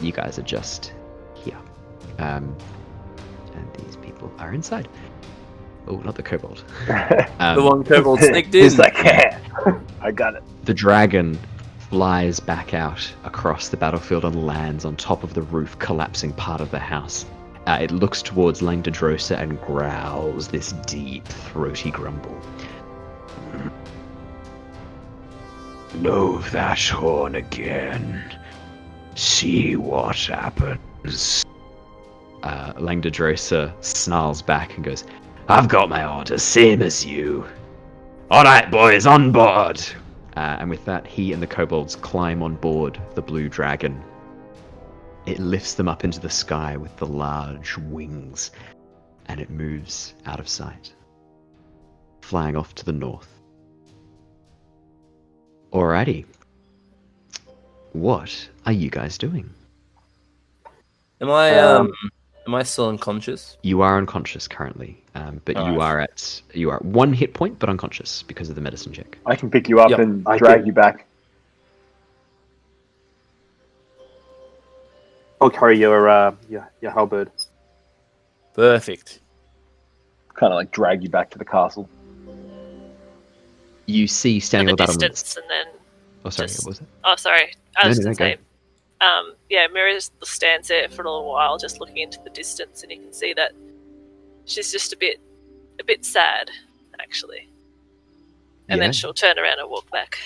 You guys are just here. And these people are inside. Oh, not the kobold. The one kobold sneaked in. He's like, yeah, I got it. The dragon flies back out across the battlefield and lands on top of the roof, collapsing part of the house. It looks towards Langdedrosa and growls this deep, throaty grumble. Blow that horn again. See what happens. Langdedrosa snarls back and goes, I've got my orders, same as you. Alright, boys, on board. and with that, he and the kobolds climb on board the blue dragon. It lifts them up into the sky with the large wings, and it moves out of sight, flying off to the north. Alrighty. What are you guys doing? Am I still unconscious? You are unconscious currently, but you are at 1 hit point, but unconscious because of the medicine check. I can pick you up Yep, and I drag can. you back. I'll carry your halberd. Perfect. Kind of like drag you back to the castle. You see At standing the on the battlements. distance, and then Oh, sorry, just- what was it? oh, sorry, I No, was no, going to go. say. Mira stands there for a little while, just looking into the distance, and you can see that she's just a bit sad, actually. And Yeah. then she'll turn around and walk back.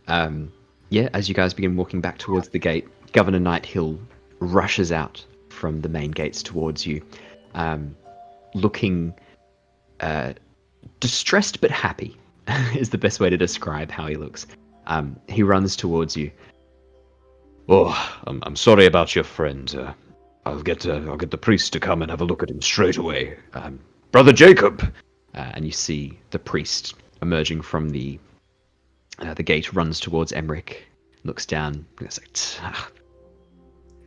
As you guys begin walking back towards the gate, Governor Nighthill rushes out from the main gates towards you, looking distressed but happy is the best way to describe how he looks. He runs towards you. Oh, I'm sorry about your friend. I'll get the priest to come and have a look at him straight away. Brother Jacob! And you see the priest emerging from the gate, runs towards Emeric, looks down, and is like,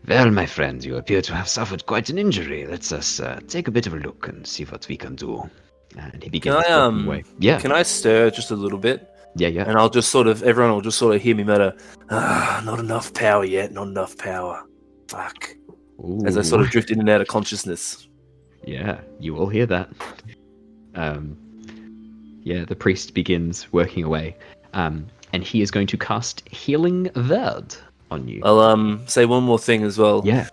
Well, my friend, you appear to have suffered quite an injury. Let's us take a bit of a look and see what we can do. and he begins Can I, walking away. Yeah, Can I stir just a little bit? yeah. And everyone will just sort of hear me mutter, not enough power yet, not enough power. Fuck. As I sort of drift in and out of consciousness. Yeah, you all hear that. The priest begins working away, and he is going to cast Healing Word on you. I'll say one more thing as well. Yeah.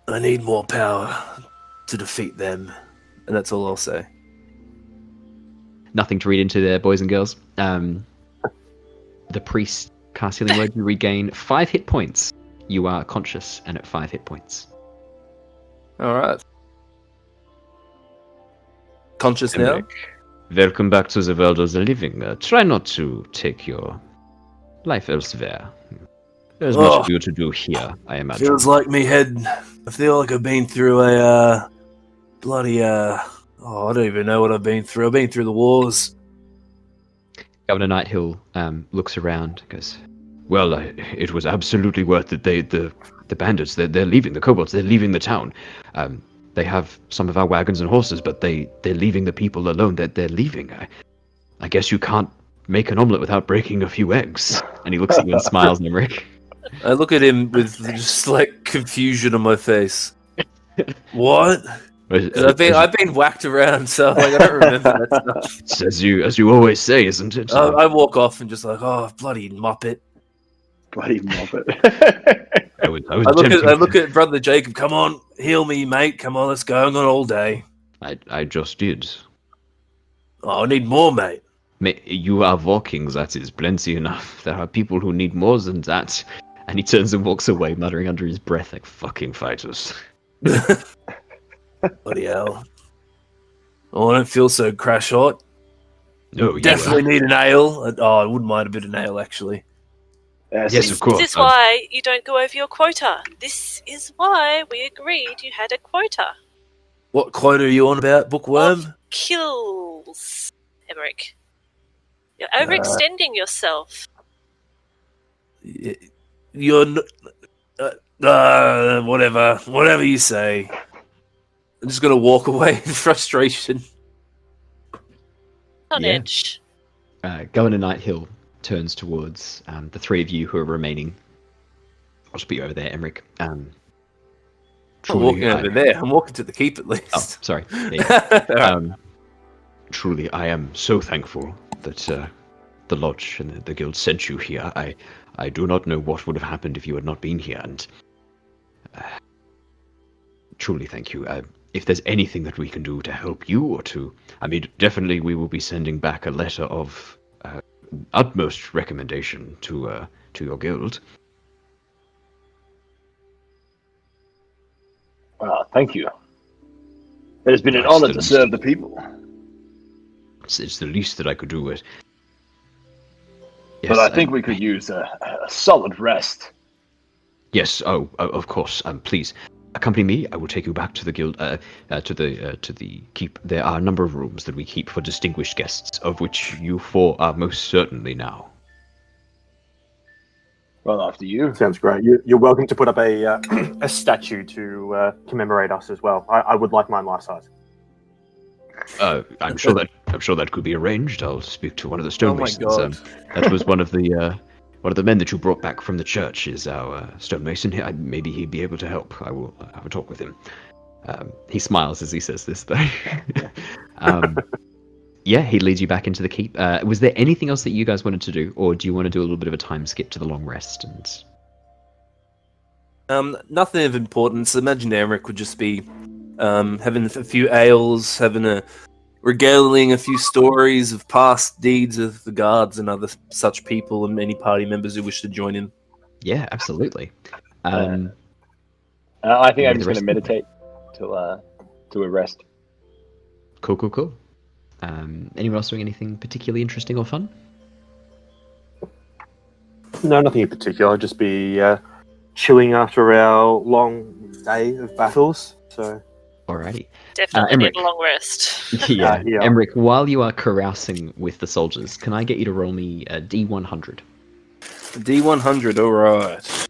I need more power to defeat them. And that's all I'll say. Nothing to read into there, boys and girls. The priest casts Healing Word. You regain 5 hit points. You are conscious and at 5 hit points. Alright. Conscious now? Emeric, welcome back to the world of the living. Try not to take your life elsewhere. There's much for you to do here, I imagine. Feels like me head. I feel like I've been through a bloody I don't even know what I've been through. I've been through the wars. Governor Nighthill looks around, goes, Well, it was absolutely worth it. The bandits, they're leaving. The kobolds, they're leaving the town. They have some of our wagons and horses, but they're leaving the people alone. They're leaving. I guess you can't make an omelet without breaking a few eggs. And he looks at you and smiles, Emeric. I look at him with just like confusion on my face. What? I've been whacked around, so like I don't remember that stuff. It's as you always say, isn't it? I walk off and just like, oh, bloody muppet. Bloody muppet. I look at brother Jacob. Come on, heal me, mate. Come on, let's go. I'm on all day. I just did. Oh, I need more, mate. You are walking, that is plenty enough. There are people who need more than that. And he turns and walks away, muttering under his breath like fucking fighters. Bloody hell. Oh, I don't feel so crash hot. No, you definitely need an ale. Oh, I wouldn't mind a bit of an ale, actually. Yes, of course. This is why you don't go over your quota. This is why we agreed you had a quota. What quota are you on about, bookworm? Of kills, Emeric. You're overextending yourself. You're... whatever you say. I'm just going to walk away in frustration. On edge. Governor Nighthill turns towards the three of you who are remaining. I'll just put you over there, Emeric. I'm walking over there. I'm walking to the keep at least. Oh, sorry. Truly, I am so thankful that the lodge and the guild sent you here. I do not know what would have happened if you had not been here, and truly thank you. If there's anything that we can do to help you or to... I mean, definitely we will be sending back a letter of utmost recommendation to your guild. Thank you. It has been an honor to serve the people. It's the least that I could do. Yes, but I think we could use a solid rest. Yes. Oh, of course. Please accompany me. I will take you back to the guild, to the keep. There are a number of rooms that we keep for distinguished guests, of which you four are most certainly now. Well, after you. Sounds great. You're welcome to put up a statue to commemorate us as well. I would like mine life size. I'm sure that could be arranged. I'll speak to one of the stonemasons. Oh my God. That was one of the men that you brought back from the church. Is our stonemason here? Maybe he'd be able to help. I will have a talk with him. He smiles as he says this, though. Yeah, he leads you back into the keep. Was there anything else that you guys wanted to do, or do you want to do a little bit of a time skip to the long rest? And nothing of importance. Imagine Emeric would just be having a few ales, regaling a few stories of past deeds of the guards and other such people, and any party members who wish to join in. Yeah, absolutely. I think I'm just going to meditate to a rest. Cool. Anyone else doing anything particularly interesting or fun? No, nothing in particular. I'll just be chilling after our long day of battles. So, alrighty. Definitely need a long rest. Yeah. Emeric, while you are carousing with the soldiers, can I get you to roll me a D100? D100, alright.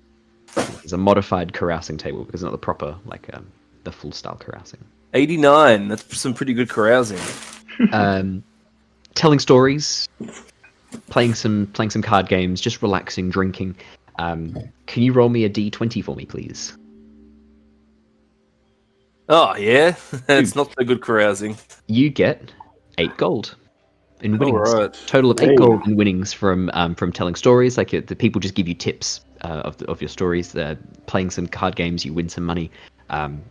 It's a modified carousing table because it's not the proper, the full style carousing. 89. That's some pretty good carousing. Telling stories, playing some card games, just relaxing, drinking. Can you roll me a D20 for me, please? Oh yeah, it's not so good carousing. You get 8 gold in winnings. Right. Total of 8 gold in winnings from telling stories. Like the people just give you tips of your stories. Playing some card games, you win some money.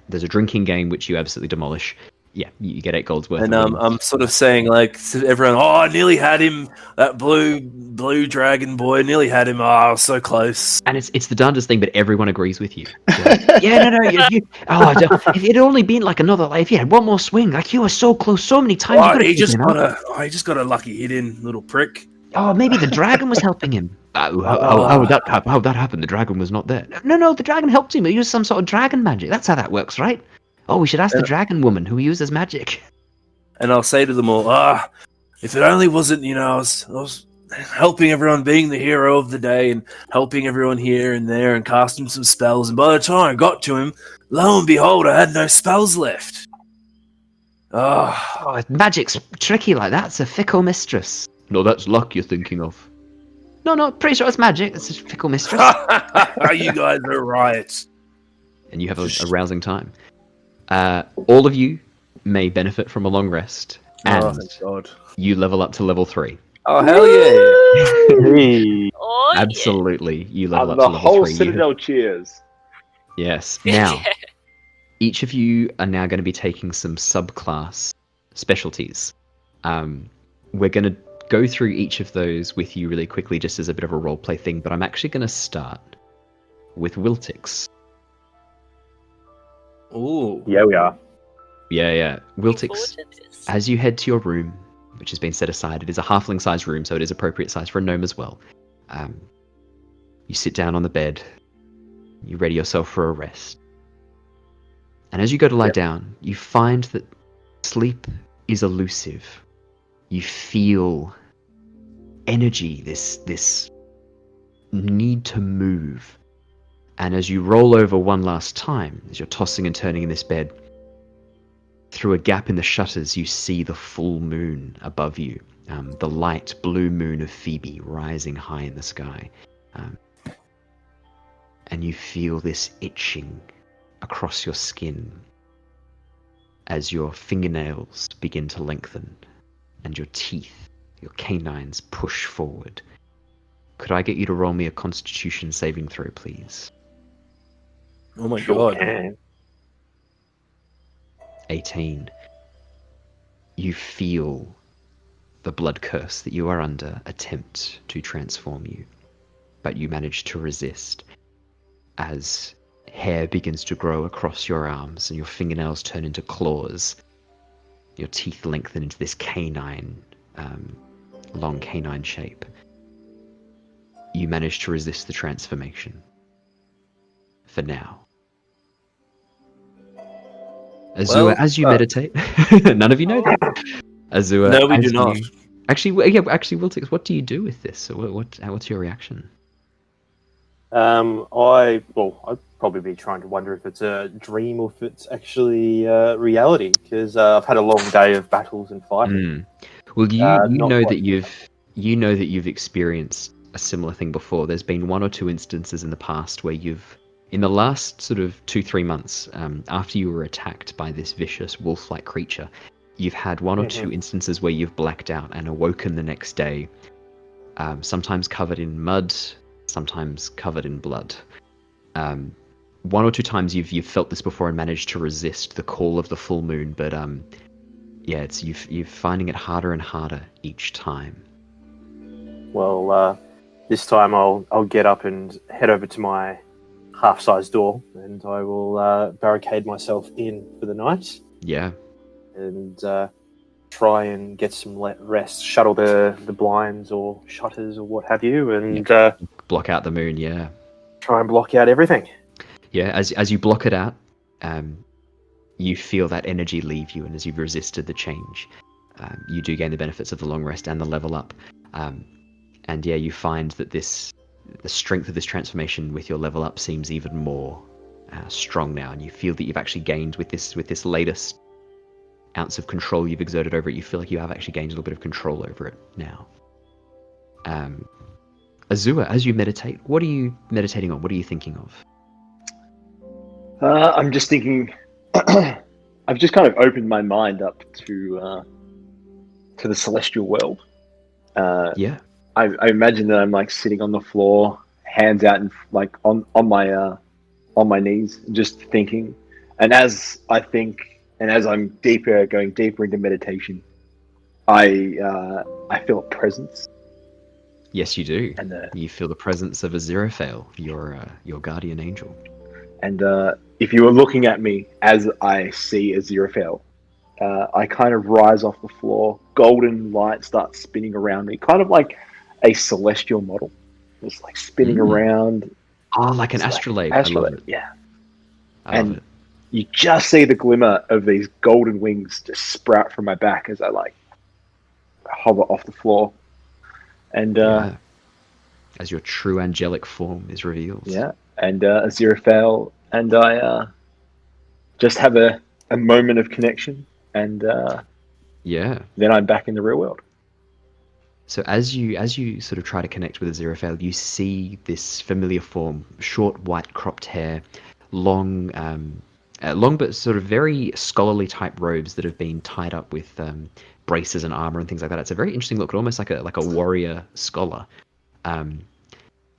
There's a drinking game which you absolutely demolish. Yeah, you get 8 gold's worth. And I'm sort of saying, to everyone, I nearly had him, that blue dragon boy, nearly had him. Oh, I was so close. And it's the darndest thing, but everyone agrees with you. Yeah, no. If it had only been if you had one more swing, you were so close so many times. He just got a lucky hit in, little prick. Oh, maybe the dragon was helping him. How would that happen? The dragon was not there. No, the dragon helped him. He used some sort of dragon magic. That's how that works, right? Oh, we should ask the dragon woman who uses magic. And I'll say to them all, if it only wasn't, I was helping everyone, being the hero of the day, and helping everyone here and there, and casting some spells. And by the time I got to him, lo and behold, I had no spells left. Oh, magic's tricky like that. It's a fickle mistress. No, that's luck you're thinking of. No, pretty sure it's magic. It's a fickle mistress. You guys are right. And you have a rousing time. All of you may benefit from a long rest, and Thank God. you level up to level 3. Oh, hell yeah. Hey. Oh, yeah. Absolutely, you level up The to level whole 3. Citadel cheers. Yes. Now, Yeah. each of you are now going to be taking some subclass specialties. We're going to go through each of those with you really quickly, just as a bit of a roleplay thing, but I'm actually going to start with Wiltix. Ooh. Yeah, we are. Yeah. Looking Wiltix, forward to this. as you head to your room, which has been set aside, it is a halfling-sized room, so it is appropriate size for a gnome as well. You sit down on the bed, you ready yourself for a rest. And as you go to lie down, you find that sleep is elusive. You feel energy, this need to move. And as you roll over one last time, as you're tossing and turning in this bed, through a gap in the shutters, you see the full moon above you, the light blue moon of Phoebe rising high in the sky. And you feel this itching across your skin as your fingernails begin to lengthen and your teeth, your canines, push forward. Could I get you to roll me a Constitution saving throw, please? Oh my Sure God. can. 18. You feel the blood curse that you are under attempt to transform you, but you manage to resist as hair begins to grow across your arms and your fingernails turn into claws. Your teeth lengthen into this canine, long canine shape. You manage to resist the transformation. For now. Azure, Well, as you meditate, none of you know that. Azure, No, we as do not. Actually, Wiltix, what do you do with this? What's your reaction? I'd probably be trying to wonder if it's a dream or if it's actually reality, because I've had a long day of battles and fighting. Well, you Not know quite that you've experienced a similar thing before. There's been 1 or 2 instances in the past where in the last sort of 2-3 months, after you were attacked by this vicious wolf-like creature, you've had 1 or 2 instances where you've blacked out and awoken the next day, sometimes covered in mud, sometimes covered in blood. 1 or 2 times you've felt this before and managed to resist the call of the full moon, but it's you're finding it harder and harder each time. Well, this time I'll get up and head over to my half-sized door, and I will barricade myself in for the night. Yeah. And try and get some rest, shuttle the blinds or shutters or what have you, and Block out the moon, yeah. try and block out everything. Yeah, as you block it out, you feel that energy leave you, and as you've resisted the change, you do gain the benefits of the long rest and the level up. And yeah, you find that the strength of this transformation with your level up seems even more strong now, and you feel that you've actually gained with this latest ounce of control you've exerted over it. You feel like you have actually gained a little bit of control over it now. Azure, as you meditate, what are you meditating on? What are you thinking of? I'm just thinking. I've just kind of opened my mind up to the celestial world. Yeah. I imagine that I'm like sitting on the floor, hands out, and like on my knees, just thinking. And as I think, and as I'm going deeper into meditation, I feel a presence. Yes, you do. And you feel the presence of Aziraphale, your guardian angel. And if you were looking at me as I see Aziraphale, I kind of rise off the floor. Golden light starts spinning around me, kind of like a celestial model, just like spinning around. Oh, like an astrolabe. I love it. Yeah. I love it. You just see the glimmer of these golden wings just sprout from my back as I like hover off the floor. And Yeah. As your true angelic form is revealed. and Aziraphale and I just have a moment of connection, and Yeah. then I'm back in the real world. So as you sort of try to connect with Aziraphale, you see this familiar form, short white cropped hair, long but sort of very scholarly type robes that have been tied up with braces and armor and things like that. It's a very interesting look, almost like a warrior scholar.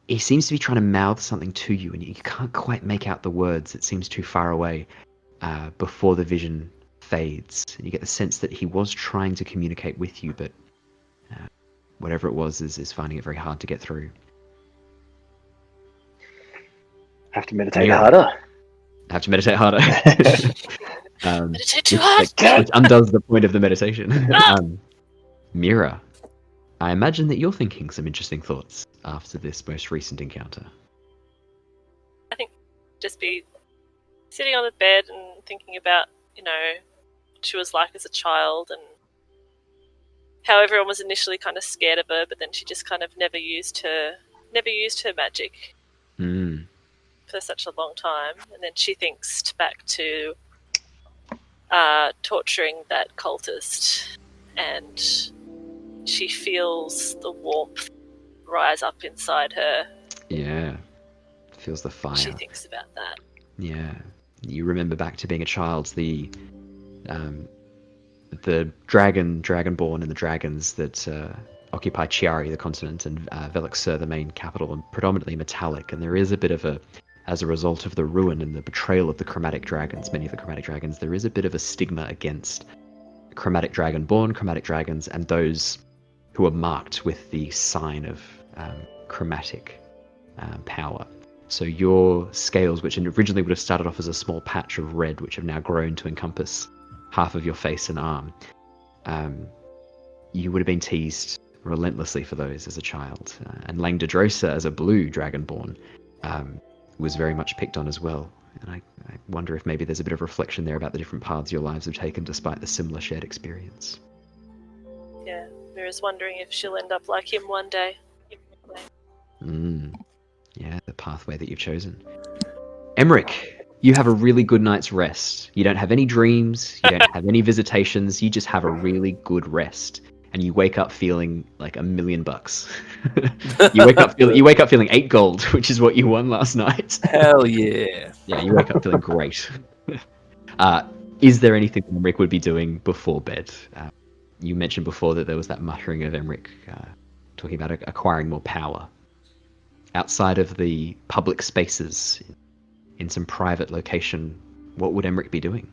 He seems to be trying to mouth something to you, and you can't quite make out the words. It seems too far away before the vision fades. And you get the sense that he was trying to communicate with you, but whatever it was is finding it very hard to get through. Have to meditate harder. Have to meditate harder. Meditate too hard. Which undoes the point of the meditation. Mira, I imagine that you're thinking some interesting thoughts after this most recent encounter. I think just be sitting on the bed and thinking about, what she was like as a child and how everyone was initially kind of scared of her, but then she just kind of never used her magic for such a long time. And then she thinks back to torturing that cultist, and she feels the warmth rise up inside her. Yeah. Feels the fire. She thinks about that. Yeah. You remember back to being a child, the Dragonborn and the dragons that occupy Chiari, the continent, and Velixur, the main capital, and predominantly metallic. And there is a bit of as a result of the ruin and the betrayal of the chromatic dragons, many of the chromatic dragons, there is a bit of a stigma against chromatic dragonborn, chromatic dragons, and those who are marked with the sign of chromatic power. So your scales, which originally would have started off as a small patch of red, which have now grown to encompass half of your face and arm, you would have been teased relentlessly for those as a child. And Langdedrosa, as a blue dragonborn, was very much picked on as well. And I wonder if maybe there's a bit of reflection there about the different paths your lives have taken despite the similar shared experience. Yeah, Mira's wondering if she'll end up like him one day. Yeah, the pathway that you've chosen. Emeric, you have a really good night's rest. You don't have any dreams, you don't have any visitations, you just have a really good rest. And you wake up feeling like $1 million. you wake up feeling 8 gold, which is what you won last night. Hell yeah. Yeah, you wake up feeling great. Is there anything that Emeric would be doing before bed? You mentioned before that there was that muttering of Emeric talking about acquiring more power. Outside of the public spaces, in some private location, what would Emeric be doing?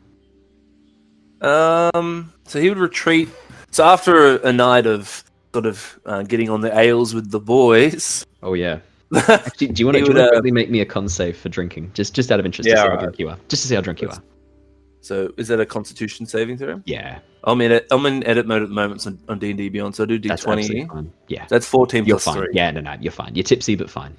So he would retreat. So after a night of sort of getting on the ales with the boys. Oh yeah. Actually, do you want to quickly make me a con save for drinking? Just out of interest, to see how drunk you are. Just to see how drunk you are. So is that a Constitution saving throw? Yeah. I'm in edit mode at the moment on D&D Beyond, so I do That's D20. absolutely fine. Yeah. That's 14 You're plus fine. 3. Yeah, no, you're fine. You're tipsy, but fine.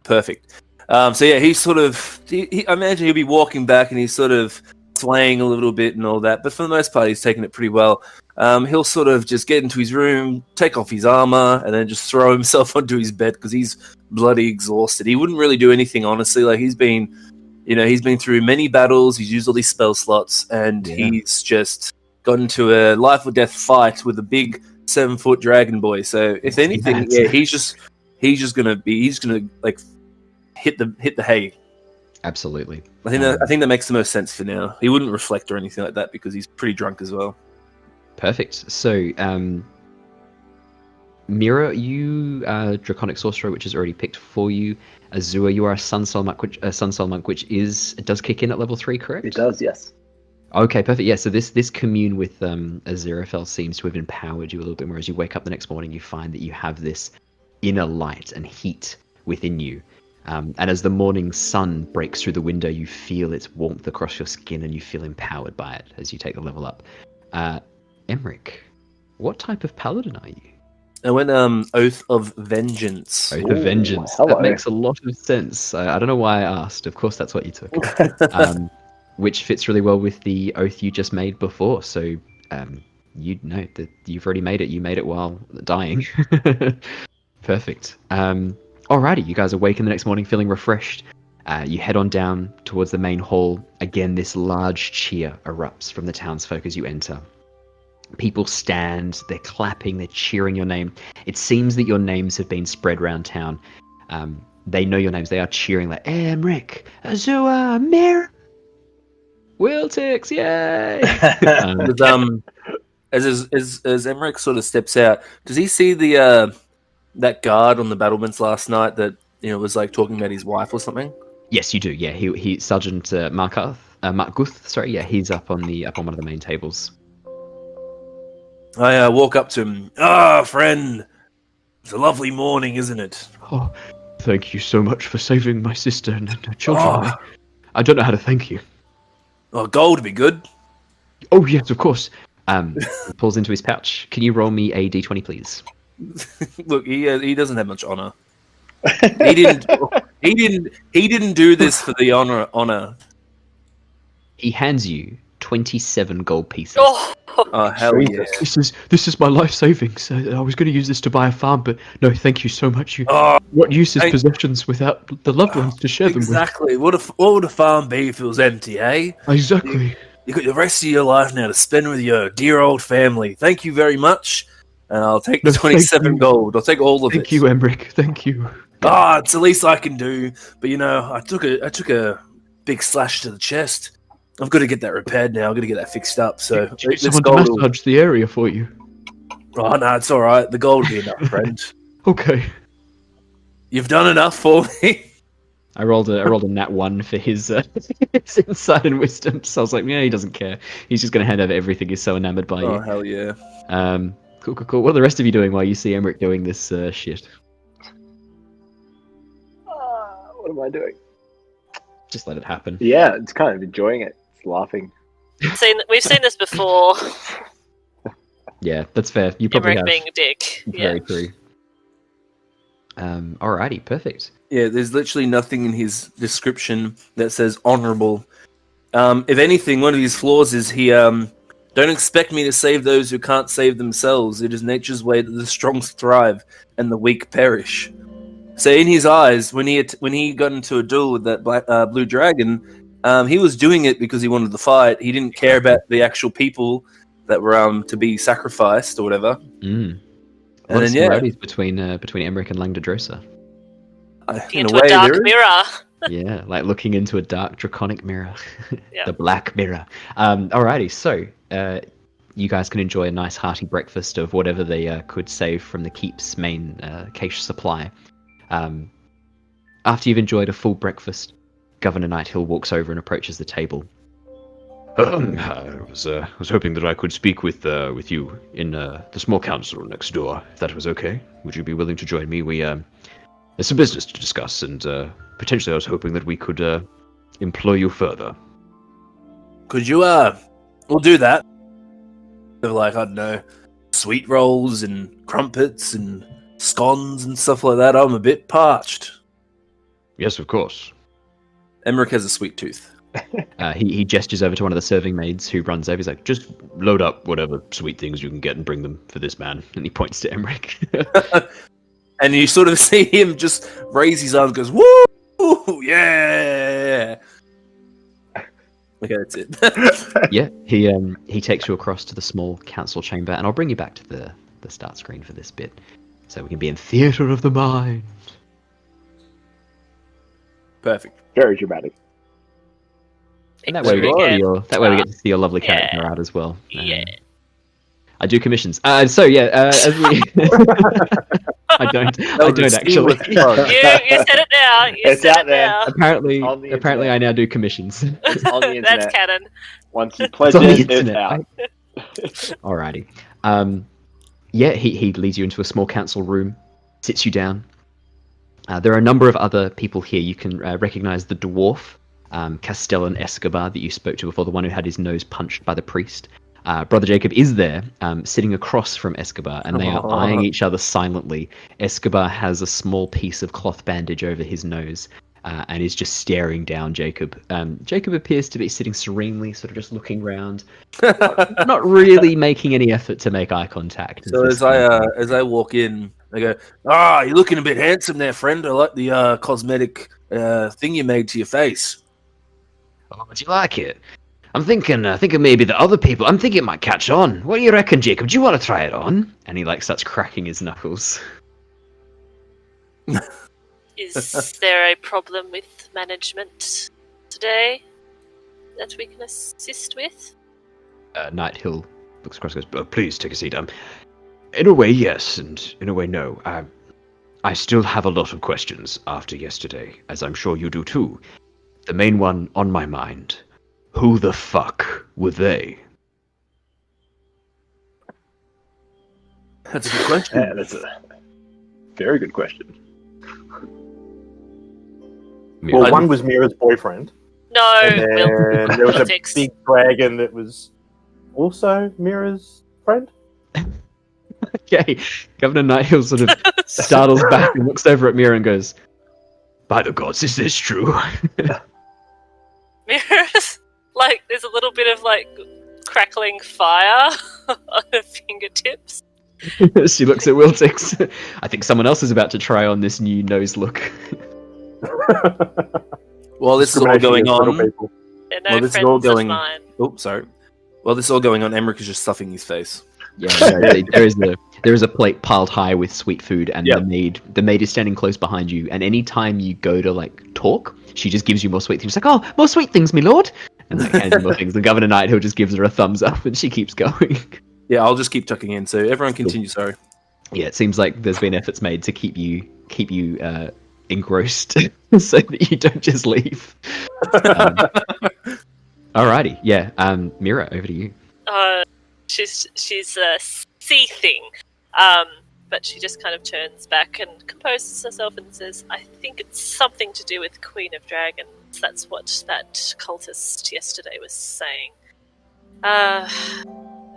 Perfect. So yeah, he's sort of... I imagine he'll be walking back and he's sort of swaying a little bit and all that, but for the most part, he's taking it pretty well. He'll sort of just get into his room, take off his armor, and then just throw himself onto his bed because he's bloody exhausted. He wouldn't really do anything, honestly. Like, he's been through many battles, he's used all these spell slots, and he's just got into a life or death fight with a big 7-foot dragon boy. So if anything, he's just gonna like hit the hay. Absolutely. I think that makes the most sense for now. He wouldn't reflect or anything like that because he's pretty drunk as well. Perfect. So, Mira, you are Draconic Sorcerer, which is already picked for you. Azure, you are a Sunsoul Monk, which does kick in at level 3, correct? It does, yes. Okay, perfect. Yeah, so this commune with Aziraphale seems to have empowered you a little bit more. As you wake up the next morning, you find that you have this inner light and heat within you. And as the morning sun breaks through the window, you feel its warmth across your skin and you feel empowered by it as you take the level up. Emeric, what type of paladin are you? I went Oath of Vengeance. Oath of Vengeance. Hello. That makes a lot of sense. I don't know why I asked. Of course, that's what you took. Which fits really well with the oath you just made before. So, You know that you've already made it. You made it while dying. Perfect. Alrighty, you guys awaken the next morning feeling refreshed. You head on down towards the main hall. Again, this large cheer erupts from the townsfolk as you enter. People stand, they're clapping, they're cheering your name. It seems that your names have been spread around town. They know your names. They are cheering like Emeric, Azure, Mira, Wiltix, yay! As Emeric sort of steps out, does he see the that guard on the battlements last night that was like talking about his wife or something? Yes, you do. Yeah, he Sergeant Marguth. Sorry, yeah, he's up on one of the main tables. I walk up to him. Ah, friend, it's a lovely morning, isn't it? Oh, thank you so much for saving my sister and her children. I don't know how to thank you. Oh, gold would be good. Oh yes, of course. He pulls into his pouch. Can you roll me a d20, please? Look, he doesn't have much honor. He didn't do this for the honor. He hands you 27 gold pieces. Oh hell yeah! This is my life savings. I was going to use this to buy a farm, but no, thank you so much. What use is possessions without the loved ones to share them with? Exactly. What would a farm be if it was empty, eh? Exactly. You got the rest of your life now to spend with your dear old family. Thank you very much, and I'll take the 27 gold. I'll take all of it. Thank you, Emeric. Thank you. It's the least I can do. But I took a big slash to the chest. I've got to get that repaired now. I've got to get that fixed up. So do you get someone to massage the area for you? Oh no, it's all right. The gold will be enough, friend. Okay. You've done enough for me. I rolled a nat 1 for his insight and wisdom. So I was like, yeah, he doesn't care. He's just going to hand over everything. He's so enamored by you. Oh hell yeah. Cool. What are the rest of you doing while you see Emeric doing this shit? What am I doing? Just let it happen. Yeah, it's kind of enjoying it. It's laughing. We've seen this before. Yeah, that's fair. You probably Emeric have. being a dick. Very true. Alrighty, perfect. Yeah, there's literally nothing in his description that says honorable. If anything, one of his flaws is he don't expect me to save those who can't save themselves. It is nature's way that the strong thrive and the weak perish. So in his eyes, when he got into a duel with that blue dragon, he was doing it because he wanted to fight. He didn't care about the actual people that were to be sacrificed or whatever. And then similarities between Emeric and Langdedrosa. Into a dark mirror. Yeah, like looking into a dark draconic mirror. Yeah. The black mirror. Alrighty, so you guys can enjoy a nice hearty breakfast of whatever they could save from the keep's main cache supply. After you've enjoyed a full breakfast, Governor Nighthill walks over and approaches the table. I was hoping that I could speak with you in the small council next door, if that was okay. Would you be willing to join me? There's some business to discuss, and potentially I was hoping that we could employ you further. Could you, we'll do that. Like, I don't know, sweet rolls and crumpets and scones and stuff like that. I'm a bit parched. Yes, of course. Emeric has a sweet tooth. He gestures over to one of the serving maids who runs over. He's like, Just load up whatever sweet things you can get and bring them for this man. and he points to Emeric. And you sort of see him just raise his arms and goes, woo! Yeah! Okay, that's it. Yeah, he takes you across to the small council chamber, and I'll bring you back to the start screen for this bit, so we can be in theatre of the mind. Perfect. Very dramatic. And that way we get to see your lovely character out as well. Yeah. I do commissions. As we, I don't actually. You said it now. It's out there. Apparently, I now do commissions. It's on the internet. That's canon. Once you pledge on the it, it's internet. out. Alrighty. Yeah, he leads you into a small council room, sits you down. There are a number of other people here. You can recognize the dwarf, Castellan Escobar, that you spoke to before, the one who had his nose punched by the priest. Brother Jacob is there, sitting across from Escobar, and they are eyeing each other silently. Escobar has a small piece of cloth bandage over his nose, and is just staring down Jacob. Jacob appears to be sitting serenely, sort of just looking around, not really making any effort to make eye contact. So as I walk in, I go, you're looking a bit handsome there, friend. I like the cosmetic thing you made to your face. Oh, do you like it? I'm thinking maybe the other people. I'm thinking it might catch on. What do you reckon, Jacob? Do you want to try it on? And he starts cracking his knuckles. Is there a problem with management today that we can assist with? Nighthill looks across and goes, Oh, please take a seat. In a way, yes, and in a way, no. I still have a lot of questions after yesterday, as I'm sure you do too. The main one on my mind: who the fuck were they? That's a good question. Yeah, that's a very good question. Well, one was Mira's boyfriend. No, And then there was a Wiltix. big dragon that was also Mira's friend. Okay, Governor Nighthill sort of startles back and looks over at Mira and goes, By the gods, is this true? Mira's like there's a little bit of like crackling fire on her fingertips. she looks at Wiltix. I think someone else is about to try on this new nose look. While this is all going on, They're no Well, this is friends all of going- mine. oh, sorry. While this is all going on, Emeric is just stuffing his face. Yeah, there is a plate piled high with sweet food, and Yep. the maid is standing close behind you. And any time you go to like talk, she just gives you more sweet things. She's like, "Oh, more sweet things, my lord," and like hands you more things. And Governor Nighthill just gives her a thumbs up, and she keeps going. Yeah, I'll just keep tucking in. So everyone continue. Sorry. Yeah, it seems like there's been efforts made to keep you engrossed, so that you don't just leave. Alrighty, yeah. Mira, over to you. She's seething, but she just kind of turns back and composes herself and says, "I think it's something to do with Queen of Dragons. That's what that cultist yesterday was saying.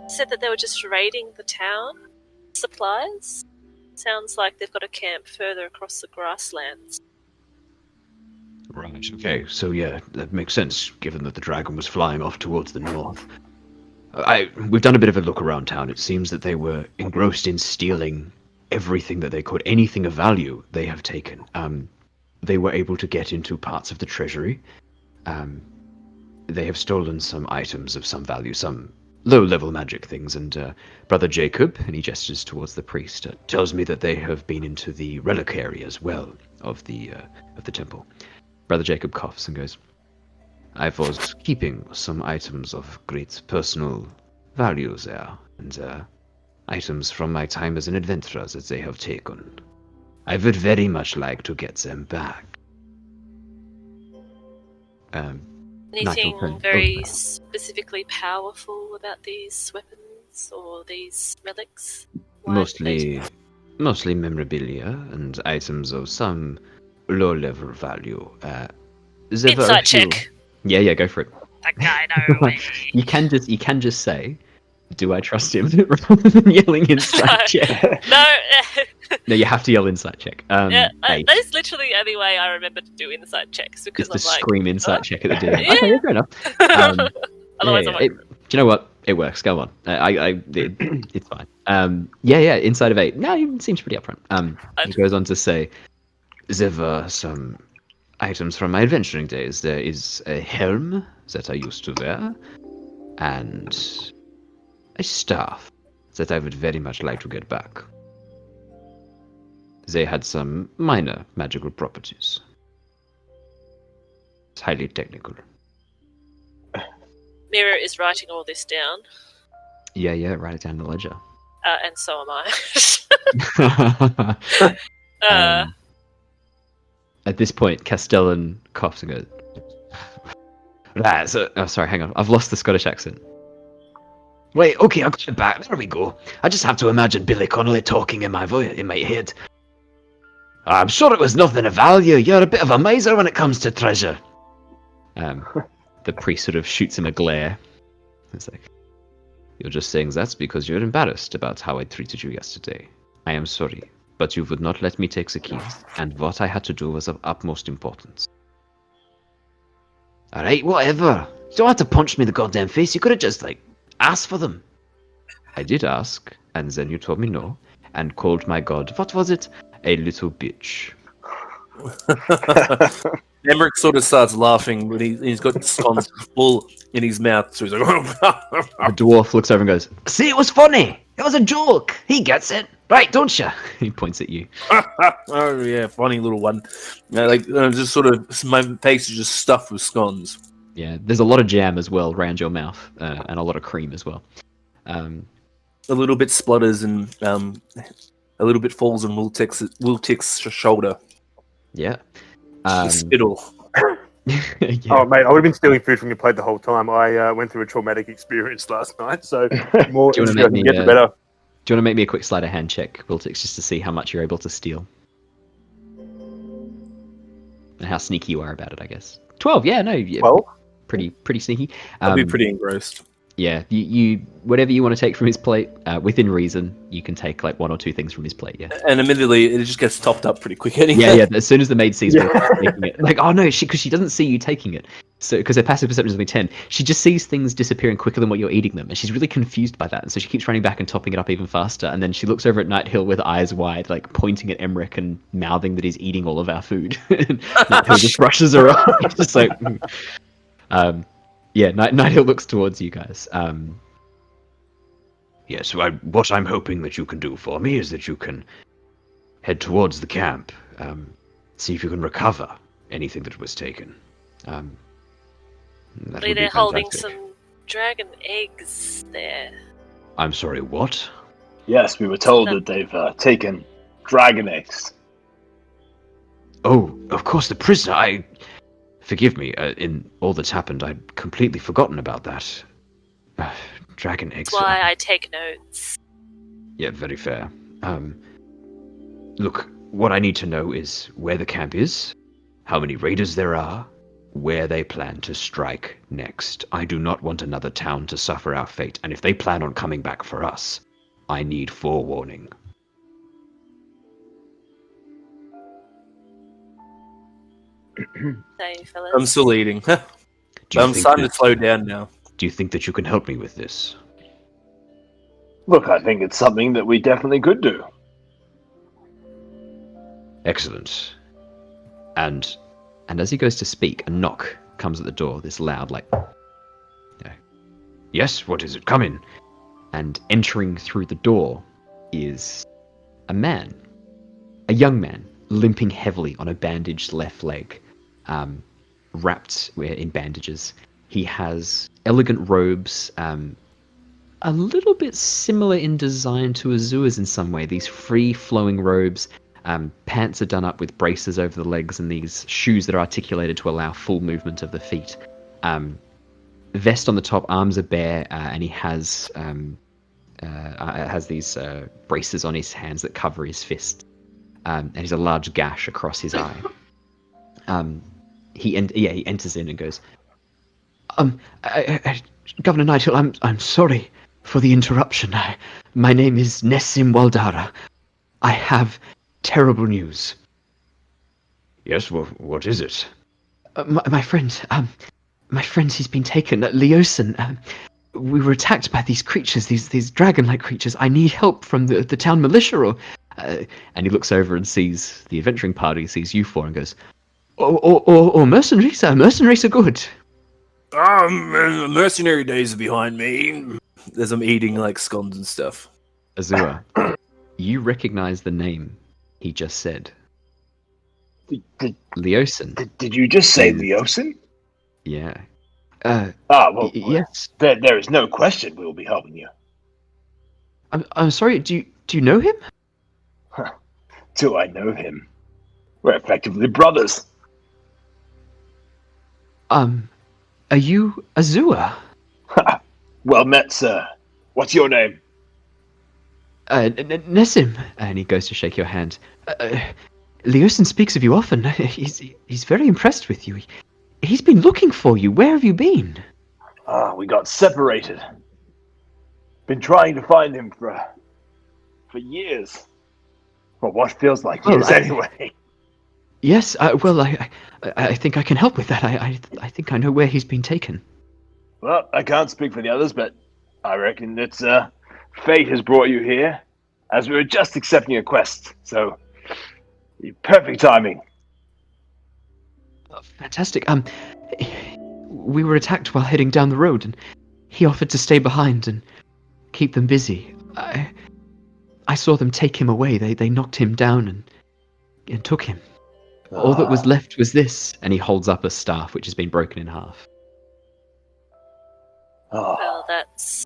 Said that they were just raiding the town. Supplies. Sounds like they've got a camp further across the grasslands." Right, okay, so yeah, that makes sense, given that the dragon was flying off towards the north. We've done a bit of a look around town. It seems that they were engrossed in stealing everything that they could. Anything of value they have taken. They were able to get into parts of the treasury. They have stolen some items of some value, some low-level magic things, and Brother Jacob, and he gestures towards the priest, tells me that they have been into the reliquary as well of the temple. Brother Jacob coughs and goes, I was keeping some items of great personal value there, and items from my time as an adventurer that they have taken. I would very much like to get them back. Anything Nigel, very specifically powerful about these weapons or these relics? Why Mostly memorabilia and items of some low-level value. There were a Insight few- check. Yeah, go for it. That guy, no way. You can just say, "Do I trust him?" rather than yelling insight check. No, No, you have to yell insight check. yeah, Eight. that is literally the only way I remember to do insight checks because Just to I'm like, scream insight "Oh." check at the DM. Yeah. Okay, fair enough. Otherwise, Yeah, I'm like, do you know what? It works. Go on. It's fine. Yeah. Inside of 8. No, he seems pretty upfront. He goes on to say, There were some items from my adventuring days. There is a helm that I used to wear, and a staff that I would very much like to get back. They had some minor magical properties. It's highly technical. Mira is writing all this down, yeah, write it down in the ledger. and so am I. At this point, Castellan coughs and goes, Right, so "Oh, sorry, hang on. I've lost the Scottish accent." wait, okay, I got it back. There we go. I just have to imagine Billy Connolly talking in my head. I'm sure it was nothing of value. You're a bit of a miser when it comes to treasure. The priest sort of shoots him a glare. It's like, You're just saying that's because you're embarrassed about how I treated you yesterday. I am sorry. But you would not let me take the keys, and what I had to do was of utmost importance. Alright, whatever. You don't have to punch me in the goddamn face. You could have just, asked for them. I did ask, and then you told me no, and called my god, what was it? A little bitch. Emeric sort of starts laughing, but he's got the scones full in his mouth, so he's like, The dwarf looks over and goes, "See, it was funny. It was a joke. He gets it, right? Don't you?" He points at you. oh yeah, funny little one. Just sort of, my face is just stuffed with scones. Yeah, there's a lot of jam as well around your mouth, and a lot of cream as well. A little bit splutters and a little bit falls on Wiltix's shoulder. Yeah. Spittle. Yeah. Oh, mate, I would have been stealing food from your plate the whole time. I went through a traumatic experience last night, so more Do you wanna I can make get me, the better. Do you want to make me a quick sleight of hand check, Wiltix, just to see how much you're able to steal? And how sneaky you are about it, I guess. 12, yeah, no. Yeah, Well, pretty sneaky. I'd be pretty engrossed. Yeah, you whatever you want to take from his plate, within reason, you can take one or two things from his plate, yeah. And admittedly, it just gets topped up pretty quick anyway. Yeah, as soon as the maid sees Wiltix taking it. Oh no, because she doesn't see you taking it. So, because her passive perception is only 10, she just sees things disappearing quicker than what you're eating them, and she's really confused by that, and so she keeps running back and topping it up even faster, and then she looks over at Nighthill with eyes wide, pointing at Emeric and mouthing that he's eating all of our food. Nighthill just rushes her off. Just yeah, Nighthill looks towards you guys. Yes, what I'm hoping that you can do for me is that you can head towards the camp, see if you can recover anything that was taken. That would be They're holding fantastic. some dragon eggs there. I'm sorry, what? Yes, we were told that they've taken dragon eggs. Oh, of course, the prisoner. Forgive me, in all that's happened, I'd completely forgotten about that. Dragon eggs. That's why I take notes. Yeah, very fair. Look, what I need to know is where the camp is, how many raiders there are, where they plan to strike next. I do not want another town to suffer our fate, and if they plan on coming back for us, I need forewarning. Sorry, fellas. I'm still eating. Do you I'm think starting to that- slow down now. Do you think that you can help me with this? Look, I think it's something that we definitely could do. Excellent. And as he goes to speak, a knock comes at the door, this loud, Yes, what is it? Come in. and entering through the door is a man. A young man, limping heavily on a bandaged left leg, wrapped in bandages. He has elegant robes, a little bit similar in design to Azure's in some way. These free-flowing robes. Pants are done up with braces over the legs and these shoes that are articulated to allow full movement of the feet. Vest on the top, arms are bare, and he has these braces on his hands that cover his fist. And he's a large gash across his eye. He enters in and goes, Governor Nighthill, I'm sorry for the interruption. My name is Nessim Waldara. I have terrible news. Yes, well, what is it? My friend, he's been taken. Leosin. We were attacked by these creatures, these dragon-like creatures. I need help from the town militia, or... and he looks over and sees the adventuring party, sees you four, and goes, or mercenaries. Mercenaries are good. Mercenary days are behind me. As I'm eating scones and stuff. Azure, you recognize the name he just said. Leosin. Did you just say Leosin? Yeah. Well, Yes. there is no question we will be helping you. I'm sorry. Do you know him? Do I know him? We're effectively brothers. Are you Azure? Well met, sir. What's your name? Nessim. And he goes to shake your hand. Leosin speaks of you often. He's very impressed with you. He's been looking for you. Where have you been? We got separated. Been trying to find him for years. Well, what feels like Well, years anyway. Yes, well, I think I can help with that. I think I know where he's been taken. Well, I can't speak for the others, but I reckon it's fate has brought you here, as we were just accepting a quest. So, perfect timing. Oh, fantastic. We were attacked while heading down the road, and he offered to stay behind and keep them busy. I saw them take him away. They knocked him down and took him. All that was left was this, and he holds up a staff which has been broken in half. Oh. Well, that's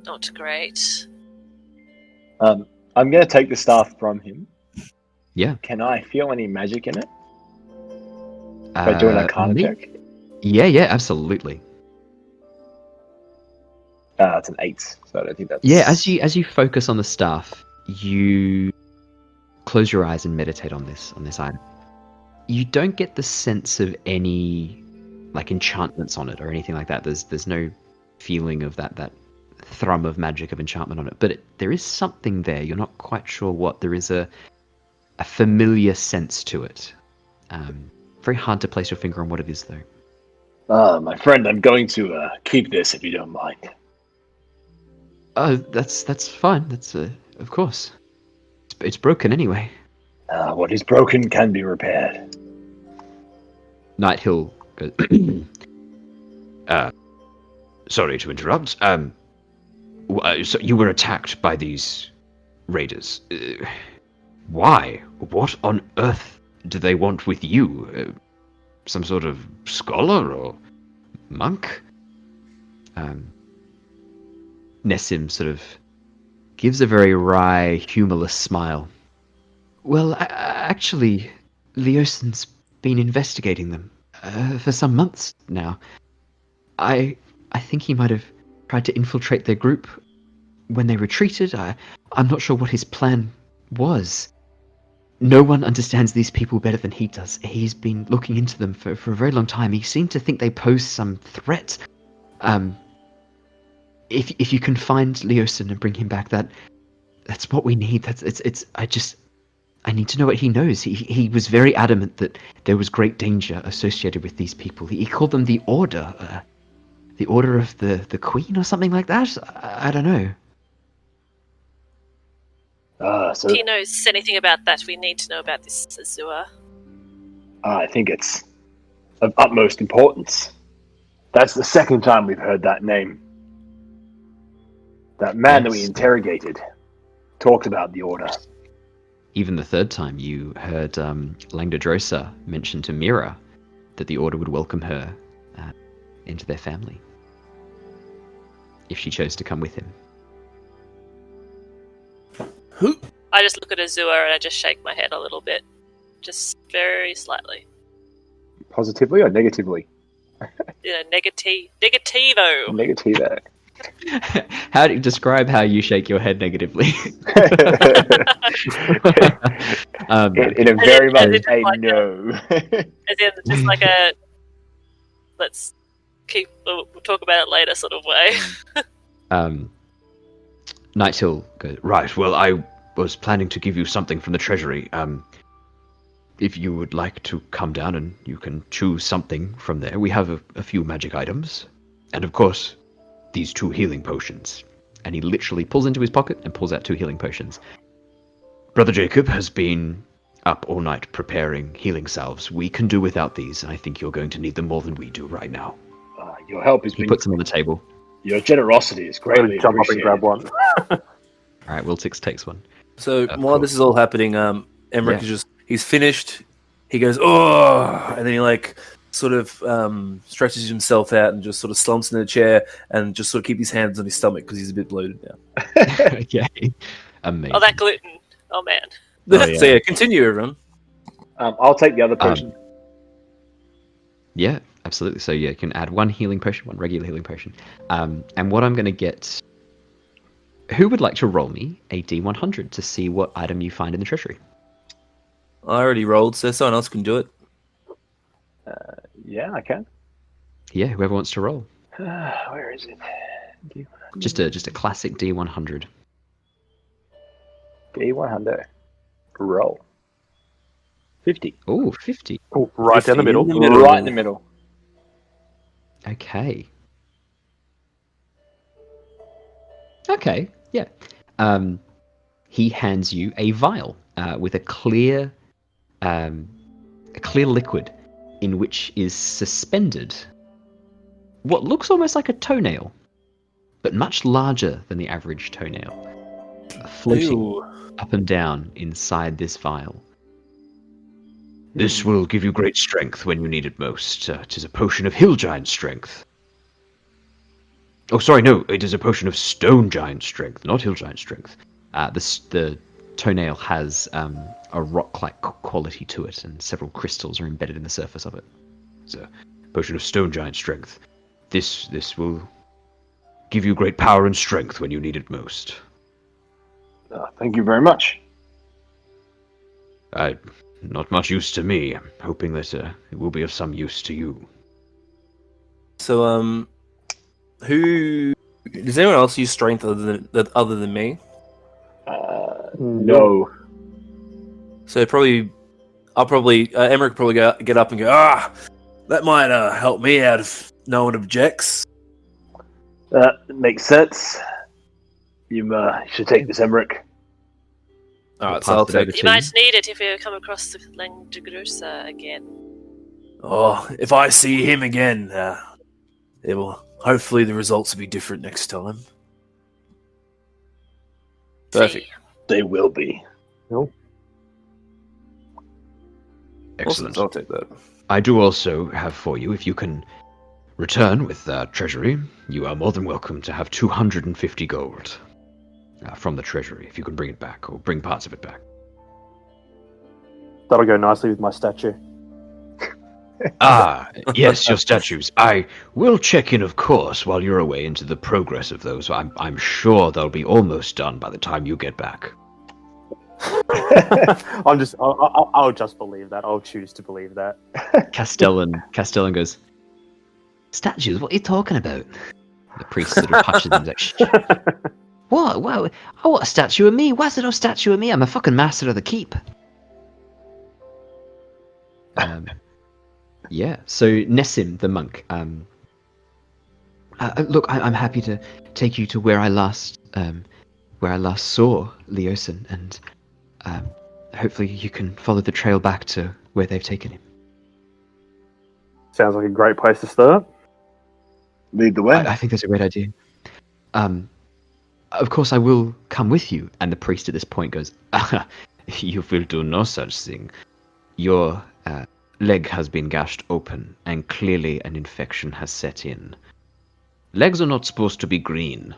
not great. I'm going to take the staff from him. Yeah. Can I feel any magic in it? By doing a Arcana check? Yeah, absolutely. It's an 8, so I don't think that's... Yeah, as you focus on the staff, you close your eyes and meditate on this item. You don't get the sense of any like enchantments on it or anything like that. There's no feeling of that thrum of magic of enchantment on it, but there is something there. You're not quite sure what. There is a familiar sense to it. Very hard to place your finger on what it is, though. My friend, I'm going to keep this if you don't mind. That's fine. That's of course. It's broken anyway. What is broken can be repaired. Nighthill goes, Sorry to interrupt. So you were attacked by these raiders. Why? What on earth do they want with you? Some sort of scholar or monk? Nessim sort of gives a very wry, humorless smile. Well, actually, Leosin's been investigating them for some months now. I think he might have tried to infiltrate their group when they retreated. I'm not sure what his plan was. No one understands these people better than he does. He's been looking into them for a very long time. He seemed to think they pose some threat. If you can find Leosin and bring him back, that's what we need. I need to know what he knows. He was very adamant that there was great danger associated with these people. He called them the Order. The Order of the Queen or something like that? I don't know. So If he knows anything about that, we need to know about this Azure. I think it's of utmost importance. That's the second time we've heard that name. That man that we interrogated talked about the Order. Even the third time you heard Langdodrosa mention to Mira that the Order would welcome her into their family if she chose to come with him. I just look at Azure and I just shake my head a little bit. Just very slightly. Positively or negatively? Negativo. Negativo. How do you describe how you shake your head negatively? In a very much a like no. As in, just like a we'll talk about it later sort of way. Nighthill goes, Right, well, I was planning to give you something from the treasury. If you would like to come down and you can choose something from there. We have a few magic items. And of course, these 2 healing potions. and he literally pulls into his pocket and pulls out 2 healing potions. Brother Jacob has been up all night preparing healing salves. We can do without these, and I think you're going to need them more than we do right now. Your help has He been... puts them on the table. Your generosity is greatly Jump up appreciated. and grab one. Alright, Wiltix takes one. So Of while course. this is all happening, Emeric Yeah. is just, he's finished, he goes, oh, and then he like sort of stretches himself out and just sort of slumps in a chair and just sort of keep his hands on his stomach because he's a bit bloated now. Okay. Amazing. Oh, that gluten. Oh, man. Oh, yeah. So yeah, continue everyone. I'll take the other potion. Yeah, absolutely. So yeah, you can add 1 healing potion, 1 regular healing potion. And what I'm going to get... Who would like to roll me a D100 to see what item you find in the treasury? I already rolled, so someone else can do it. Yeah, I can. Yeah, whoever wants to roll. Where is it? Just a classic D100. D100. Roll. 50. Oh, 50. Oh, right down the 50 middle. in the middle. Right in the middle. Okay. Okay, yeah. He hands you a vial with a clear liquid in which is suspended what looks almost like a toenail, but much larger than the average toenail, floating Ew. up and down inside this vial. This will give you great strength when you need it most. 'Tis a potion of hill giant strength. Oh, sorry, no, it is a potion of stone giant strength, not hill giant strength. The toenail has a rock-like quality to it, and several crystals are embedded in the surface of it. It's a potion of stone giant strength. This will give you great power and strength when you need it most. Thank you very much. Not much use to me. I'm hoping that it will be of some use to you. So, who does anyone else use strength other than me? No. So I'll probably Emeric probably get up and go. That might help me out if no one objects. Makes sense. You should take this, Emeric. All right, Pass so I'll it over take. to You might need it if you come across the Langdegrusa again. Oh, if I see him again, it will. Hopefully, the results will be different next time. Perfect. See. They will be. Excellent. Awesome, I'll take that. I do also have for you, if you can return with treasury, you are more than welcome to have 250 gold from the treasury, if you can bring it back, or bring parts of it back. That'll go nicely with my statue. Yes, your statues. I will check in, of course, while you're away into the progress of those. I'm sure they'll be almost done by the time you get back. I'll just believe that. I'll choose to believe that. Castellan goes, "Statues? What are you talking about?" The priest sort of hushes him. He's like, What? What? I want a statue of me. Why is there no statue of me? I'm a fucking master of the keep. Yeah. So Nessim, the monk. Look, I'm happy to take you to where I last saw Leosin, and hopefully you can follow the trail back to where they've taken him. Sounds like a great place to start. Lead the way. I think that's a great idea. Of course, I will come with you. And the priest at this point goes, "You will do no such thing. Your leg has been gashed open, and clearly an infection has set in. Legs are not supposed to be green."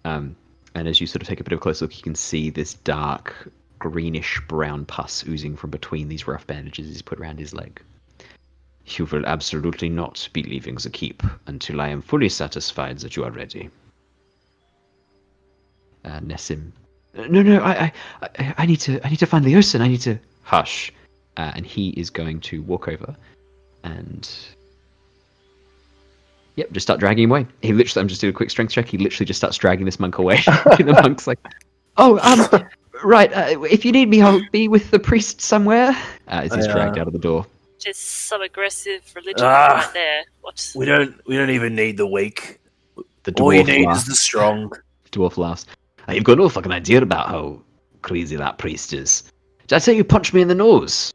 And as you sort of take a bit of a close look, you can see this dark, greenish brown pus oozing from between these rough bandages he's put around his leg. "You will absolutely not be leaving the keep until I am fully satisfied that you are ready." Nessim, no, I need to find Leosin. I need to hush, and he is going to walk over, and yep, just start dragging him away. He literally, I'm just doing a quick strength check. He literally just starts dragging this monk away. The monk's like, "Oh, right. If you need me, I'll be with the priest somewhere." As he's dragged out of the door. Just some aggressive religion right there. What? We don't even need the weak. The All you dwarf need laughs. is the strong. Dwarf laughs. You've got no fucking idea about how crazy that priest is. Did I say you punched me in the nose?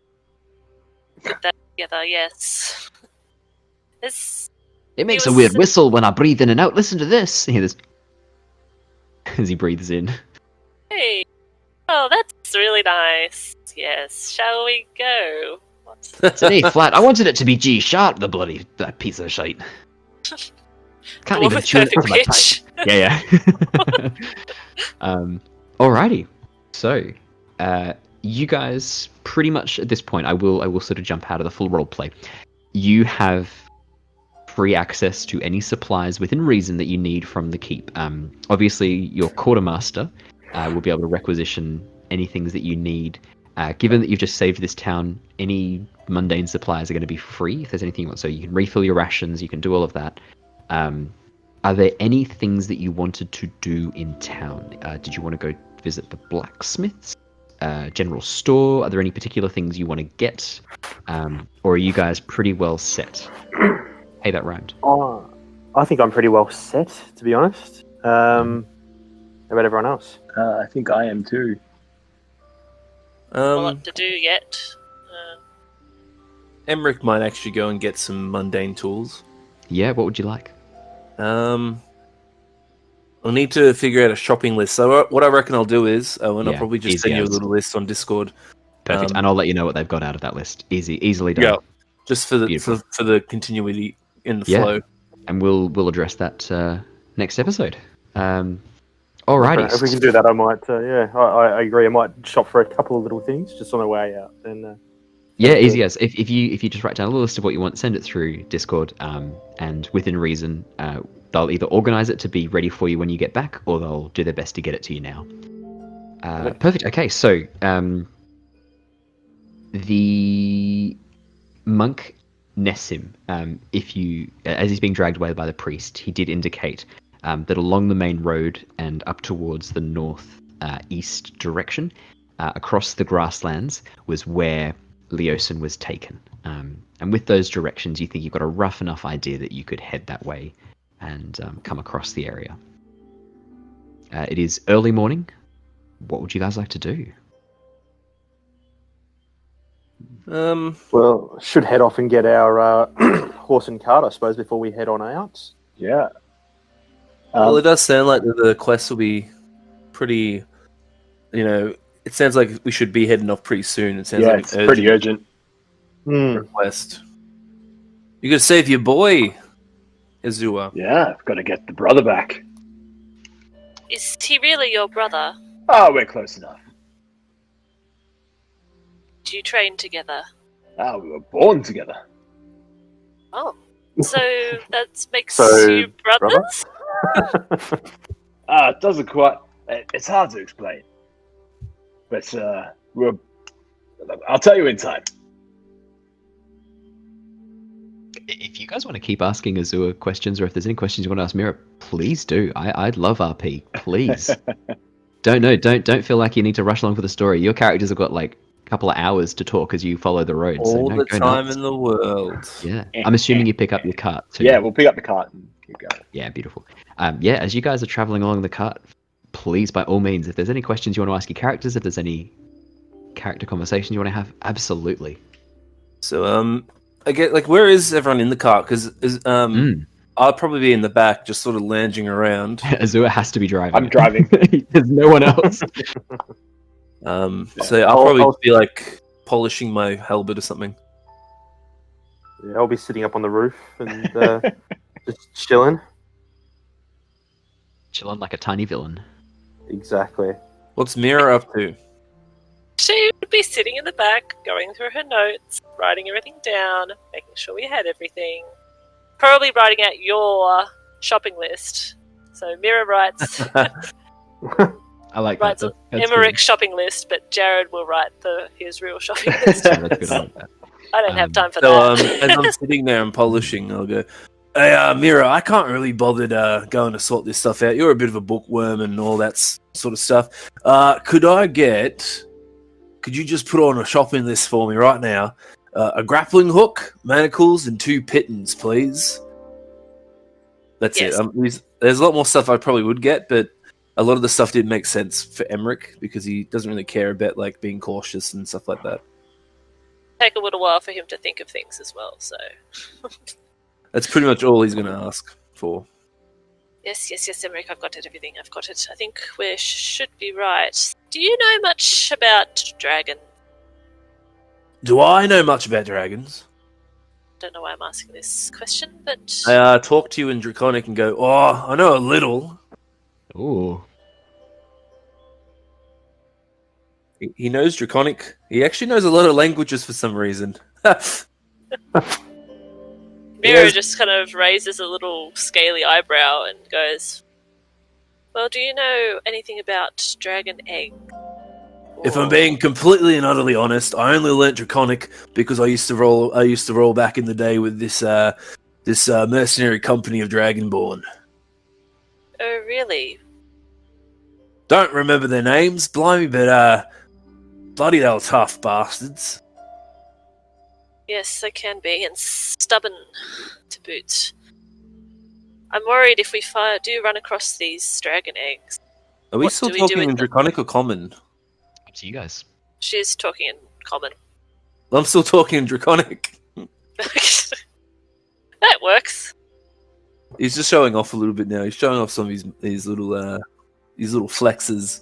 Put that together, yes. It makes He a was weird so- whistle when I breathe in and out. Listen to this. You hear this as he breathes in. Hey. Oh, that's really nice. Yes. Shall we go? What? It's an A flat. I wanted it to be G sharp, that piece of shite. Can't The one even with tune it perfect to my type. pitch. Yeah. Alrighty. So, you guys pretty much at this point, I will sort of jump out of the full roleplay. You have free access to any supplies within reason that you need from the keep. Obviously, your quartermaster will be able to requisition any things that you need. Given that you've just saved this town, any mundane supplies are going to be free if there's anything you want. So you can refill your rations, you can do all of that. Are there any things that you wanted to do in town? Did you want to go visit the blacksmiths? general store? Are there any particular things you want to get? Or are you guys pretty well set? Hey, that rhymed. I think I'm pretty well set, to be honest. How about everyone else? I think I am too. A lot to do yet. Emeric might actually go and get some mundane tools. Yeah, what would you like? I'll need to figure out a shopping list. So what I reckon I'll do is, Owen, I'll probably just send you a little list on Discord. Perfect, and I'll let you know what they've got out of that list. Easily done. Yeah, just for the continuity in the flow. And we'll address that next episode. Alrighty. If we can do that, I might. I agree. I might shop for a couple of little things just on the way out. Then. Yeah, easy as if you just write down a little list of what you want, send it through Discord, and within reason, they'll either organize it to be ready for you when you get back, or they'll do their best to get it to you now. Perfect. Okay, so the monk Nessim, as he's being dragged away by the priest, he did indicate that along the main road and up towards the north east direction, across the grasslands, was where Leosin was taken. And with those directions, you think you've got a rough enough idea that you could head that way and come across the area. It is early morning. What would you guys like to do? Well, should head off and get our horse and cart, I suppose, before we head on out. Yeah. Well, it does sound like the quest will be pretty, it sounds like we should be heading off pretty soon. It sounds like it's pretty urgent. Request. You gotta save your boy, Azure. Yeah, I've got to get the brother back. Is he really your brother? Oh, we're close enough. Do you train together? Oh, we were born together. Oh, so that makes you brothers? It doesn't quite. It's hard to explain. But I'll tell you in time. If you guys want to keep asking Azure questions, or if there's any questions you want to ask Mira, please do. I'd love RP. Please. Don't feel like you need to rush along for the story. Your characters have got like a couple of hours to talk as you follow the road. All so the time in the world. Yeah. I'm assuming you pick up your cart too. Yeah, we'll pick up the cart and keep going. Yeah, beautiful. As you guys are traveling along the cart, please, by all means, if there's any questions you want to ask your characters, if there's any character conversation you want to have, absolutely. So, I get where is everyone in the cart? Because I'll probably be in the back, just sort of lounging around. Azure has to be driving. I'm driving. There's no one else. So I'll probably be polishing my halberd or something. Yeah, I'll be sitting up on the roof and just chilling. Chilling like a tiny villain. Exactly. What's Mira up to? She would be sitting in the back, going through her notes, writing everything down, making sure we had everything. Probably writing out your shopping list. So Mira writes I like writes that. Emeric's shopping list, but Jared will write his real shopping list. Yeah, that's good. I like that. I don't have time for So that. as I'm sitting there and polishing, I'll go, "Hey, Mira, I can't really bother going to sort this stuff out. You're a bit of a bookworm and all that sort of stuff. Could you just put on a shopping list for me right now? A grappling hook, manacles, and 2 pittons, please." That's Yes. it. There's a lot more stuff I probably would get, but a lot of the stuff did make sense for Emeric because he doesn't really care about being cautious and stuff like that. Take a little while for him to think of things as well. So That's pretty much all he's going to ask for. yes, Emeric, I've got it. Everything, I've got it. I think we should be right. Do you know much about dragons? Do I know much about dragons? Don't know why I'm asking this question, but I talk to you in Draconic and go, "Oh, I know a little." Ooh. He knows Draconic. He actually knows a lot of languages for some reason. Mira just kind of raises a little scaly eyebrow and goes, "Well, do you know anything about dragon egg?" If I'm being completely and utterly honest, I only learnt Draconic because I used to roll back in the day with this mercenary company of Dragonborn. Oh, really? Don't remember their names, blimey, but Bloody hell tough bastards. Yes, they can be, and stubborn to boot. I'm worried if we do run across these dragon eggs. Are we What still do we do talking with in them? Draconic or Common? Up to you guys. She's talking in common. I'm still talking in Draconic. That works. He's just showing off a little bit now. He's showing off some of his little flexes.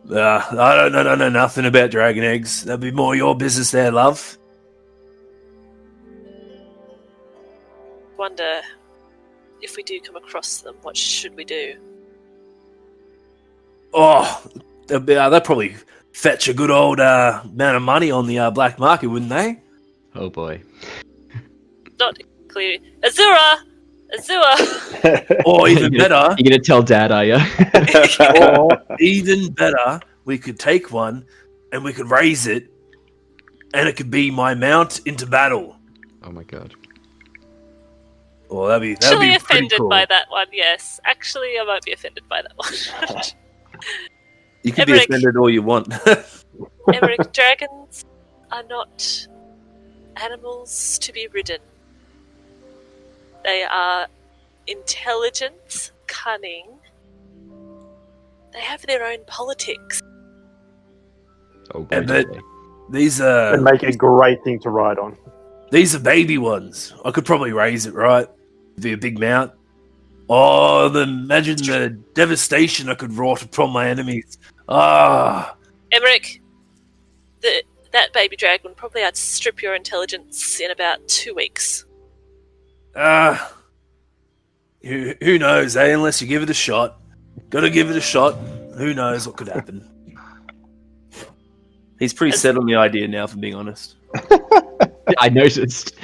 I don't know nothing about dragon eggs. That'd be more your business there, love. Wonder if we do come across them, what should we do? Oh, they'd probably fetch a good old amount of money on the black market, wouldn't they? Oh boy. Not clear. Azura! Or even better, You're gonna tell Dad, are you? or even better, we could take one and we could raise it, and it could be my mount into battle. Oh my god. Oh, that'd be Actually pretty offended cool. by that one, yes. Actually, I might be offended by that one. You can be Emeric. offended all you want. Emeric, dragons are not animals to be ridden. They are intelligent, cunning. They have their own politics. Oh boy. And that- do they. These And make a great thing to ride on. These are baby ones. I could probably raise it, right? Be a big mount. Oh, imagine the devastation I could wrought upon my enemies. Ah, Emeric, that baby dragon would probably outstrip your intelligence in about 2 weeks. who knows, eh? Unless you give it a shot. Gotta give it a shot. Who knows what could happen? He's pretty set on the idea now, for being honest. I noticed.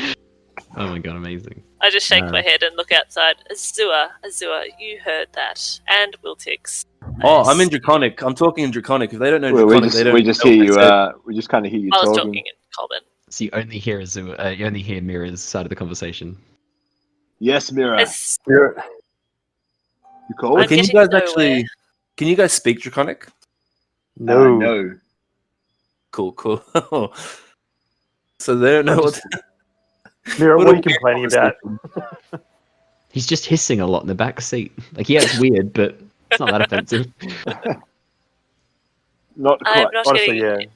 Oh my god, amazing. I just shake my head and look outside. Azure, you heard that. And Wiltix. Oh, I'm in Draconic. I'm talking in Draconic. If they don't know Well, Draconic, they don't we just know hear what you. I said. We just kind of hear you I was talking. talking in common. So you only hear you only hear Mira's side of the conversation. Yes, Mira. As- You called? I'm Can you getting guys nowhere. actually? Can you guys speak Draconic? No. No. Cool. So they don't know what. Mira, what a are you weird complaining about? conversation. He's just hissing a lot in the back seat. Like, yeah, it's weird, but it's not that offensive. Not I'm quite. not Honestly, getting... yeah.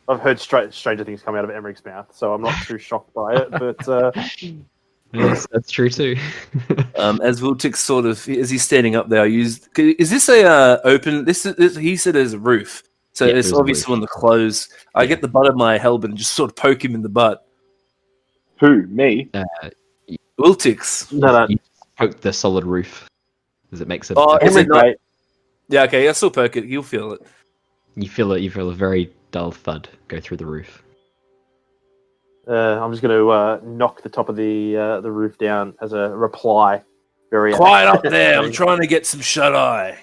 I've heard stranger things come out of Emeric's mouth, so I'm not too shocked by it. But Yes, that's true too. As Wiltix sort of, as he's standing up there, I used. Is this a open? This he said there's a roof, so Yeah, it's there's a obviously roof. on the close. I get the butt of my helmet and just sort of poke him in the butt. Who? Me? Wiltix. no. You poke the solid roof. Does it make sense? Oh, is it Emeric, not? mate, Yeah, okay. I still poke it. You'll feel it. You feel a very dull thud go through the roof. I'm just going to knock the top of the roof down as a reply. Very Quiet up there. I'm trying to get some shut eye.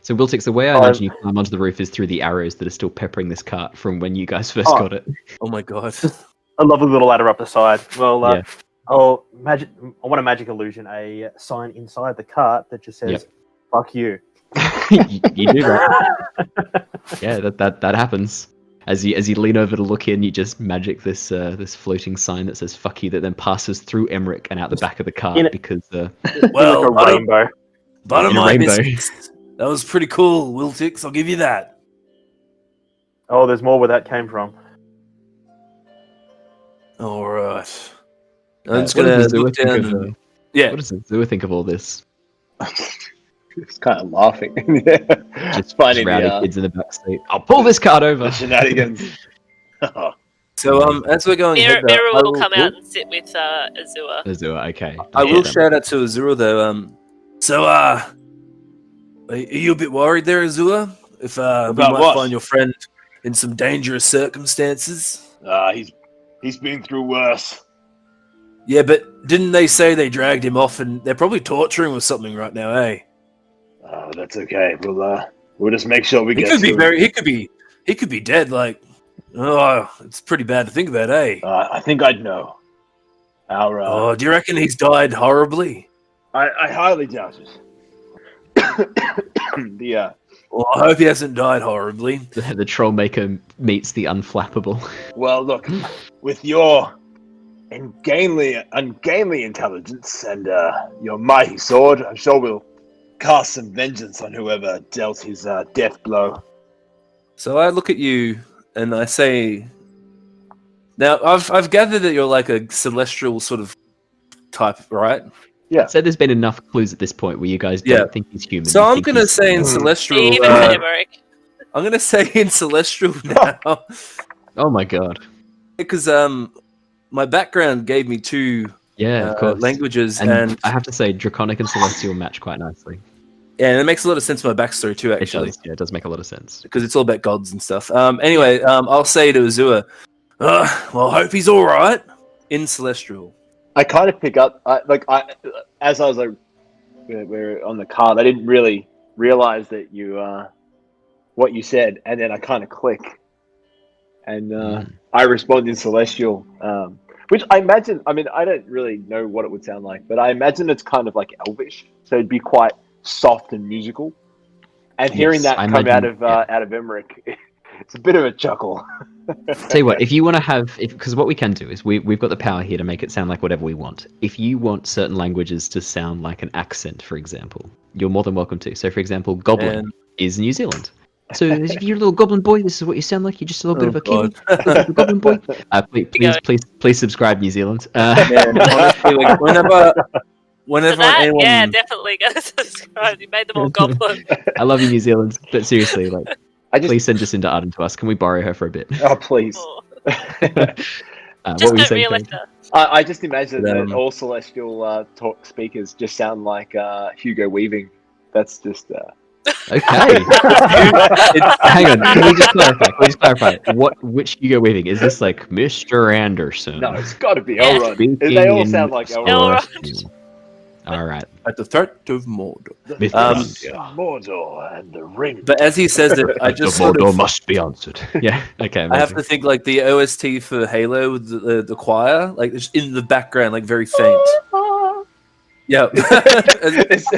So Wiltix, the way I imagine you climb onto the roof is through the arrows that are still peppering this cart from when you guys first Oh. got it. Oh my god. a lovely little ladder up the side. Well, Yeah. I want a magic illusion, a sign inside the cart that just says Yep. "fuck you." you do that. Yeah, that happens. As you lean over to look in, you just magic this this floating sign that says "fuck you" that then passes through Emeric and out the back of the cart In it- because Well, like a rainbow. Butter In a my rainbow. biscuits. That was pretty cool, Wiltix. I'll give you that. Oh, there's more where that came from. All right. I'm Uh, just what gonna does Azure look think down. of, And, yeah. what does Azure think of all this? It's kind of laughing. Just finding Rowdy the kids in the back seat. I'll pull this cart over. shenanigans. So as we're going, Mira, head, Mira I will come out and sit with Azure. Azure, okay. I will Yeah. shout out to Azure though. So are you a bit worried there, Azure? If we About might what? find your friend in some dangerous circumstances? He's been through worse. Yeah, but didn't they say they dragged him off and they're probably torturing him or something right now, eh? Oh, that's okay. We'll just make sure we He get. could be to him. he could be dead. Like, oh, it's pretty bad to think about, eh? I think I'd know. Oh, do you reckon he's died horribly? I highly doubt it. Well, I hope he hasn't died horribly. The troll maker meets the unflappable. Well, look, with your ungainly intelligence and your mighty sword, I'm sure we'll cast some vengeance on whoever dealt his death blow. So I look at you and I say, now I've gathered that you're like a celestial sort of type, right? Yeah. So there's been enough clues at this point where you guys don't think he's human. So you I'm think gonna he's- say in celestial. Even Emeric. I'm gonna say in celestial now Oh my god. because my background gave me two Yeah, of course. languages, And and I have to say, Draconic and Celestial match quite nicely. and it makes a lot of sense for my backstory too, It actually, does. Yeah, it does make a lot of sense. because it's all about gods and stuff. Anyway, I'll say to Azure, well, hope he's all right in celestial. I kind of pick up, as I was like, we're on the card, I didn't really realize that you, what you said, and then I kind of click, and I respond in celestial, which I imagine. I mean, I don't really know what it would sound like, but I imagine it's kind of like Elvish, so it'd be quite soft and musical. And hearing Yes, that I come imagine, out of Emeric, it's a bit of a chuckle. Tell you what, if you want to have, because what we can do is we've got the power here to make it sound like whatever we want. If you want certain languages to sound like an accent, for example, you're more than welcome to. So, for example, Goblin And- is New Zealand. So if you're a little Goblin boy, this is what you sound like. You're just a little bit of a Kiwi, God. Goblin boy. Please subscribe, New Zealand. Man, honestly, like, For whenever that, anyone, yeah, definitely go subscribe. You made them all goblin. I love you, New Zealand, but seriously, like, I just, please send Jacinda Arden to us. Can we borrow her for a bit? oh please. Oh. What Just were you don't saying, re-elect Craig? her. I just imagine that Um, all celestial talk speakers just sound like Hugo Weaving. That's just. Okay. Hang on. Can we just clarify? Which Hugo Weaving is this? Like Mr. Anderson? No, it's got to be Yeah. Elrond. They all sound like Elrond. Elrond. All right. at the threat of Mordor. Mordor and the ring. But as he says it, I just sort of, must be answered. Yeah. Okay. I have amazing. to think like the OST for Halo with the choir, like just in the background, like very faint. Yeah. There's this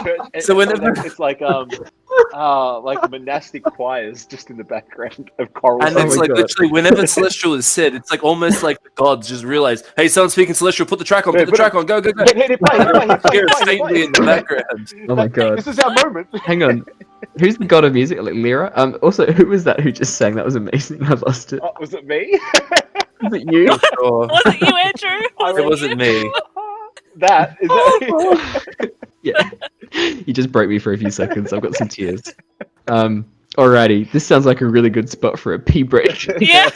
church. So whenever- it's like monastic choirs just in the background of choral. And it's like literally whenever celestial is said, it's like almost like the gods just realize, hey, someone's speaking celestial, put the track on, go. Hit it, play, Hear it faintly in the background. Oh my god. This is our moment. Hang on. Who's the god of music? Like Mira? Also, who was that who just sang? That was amazing. I lost it. Oh, was it me? Was it you? Sure. Was it you, Andrew? It wasn't me. That is that. Yeah. You just broke me for a few seconds. I've got some tears. Alrighty. This sounds like a really good spot for a pee break. Yeah.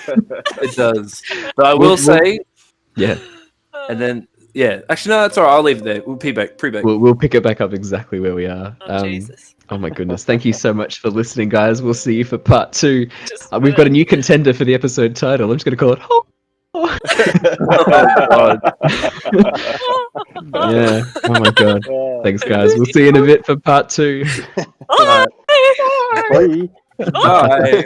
It does. But I will say, Yeah. and then, yeah. Actually, no, that's all right. I'll leave it there. We'll pre-back. We'll pick it back up exactly where we are. Oh, Jesus. Oh my goodness. Thank you so much for listening, guys. We'll see you for part 2. Just We've got a new contender for the episode title. I'm just going to call it Oh, God. Yeah. Oh my god. Oh. Thanks, guys. We'll see you in a bit for part 2. Oh, Bye. Bye.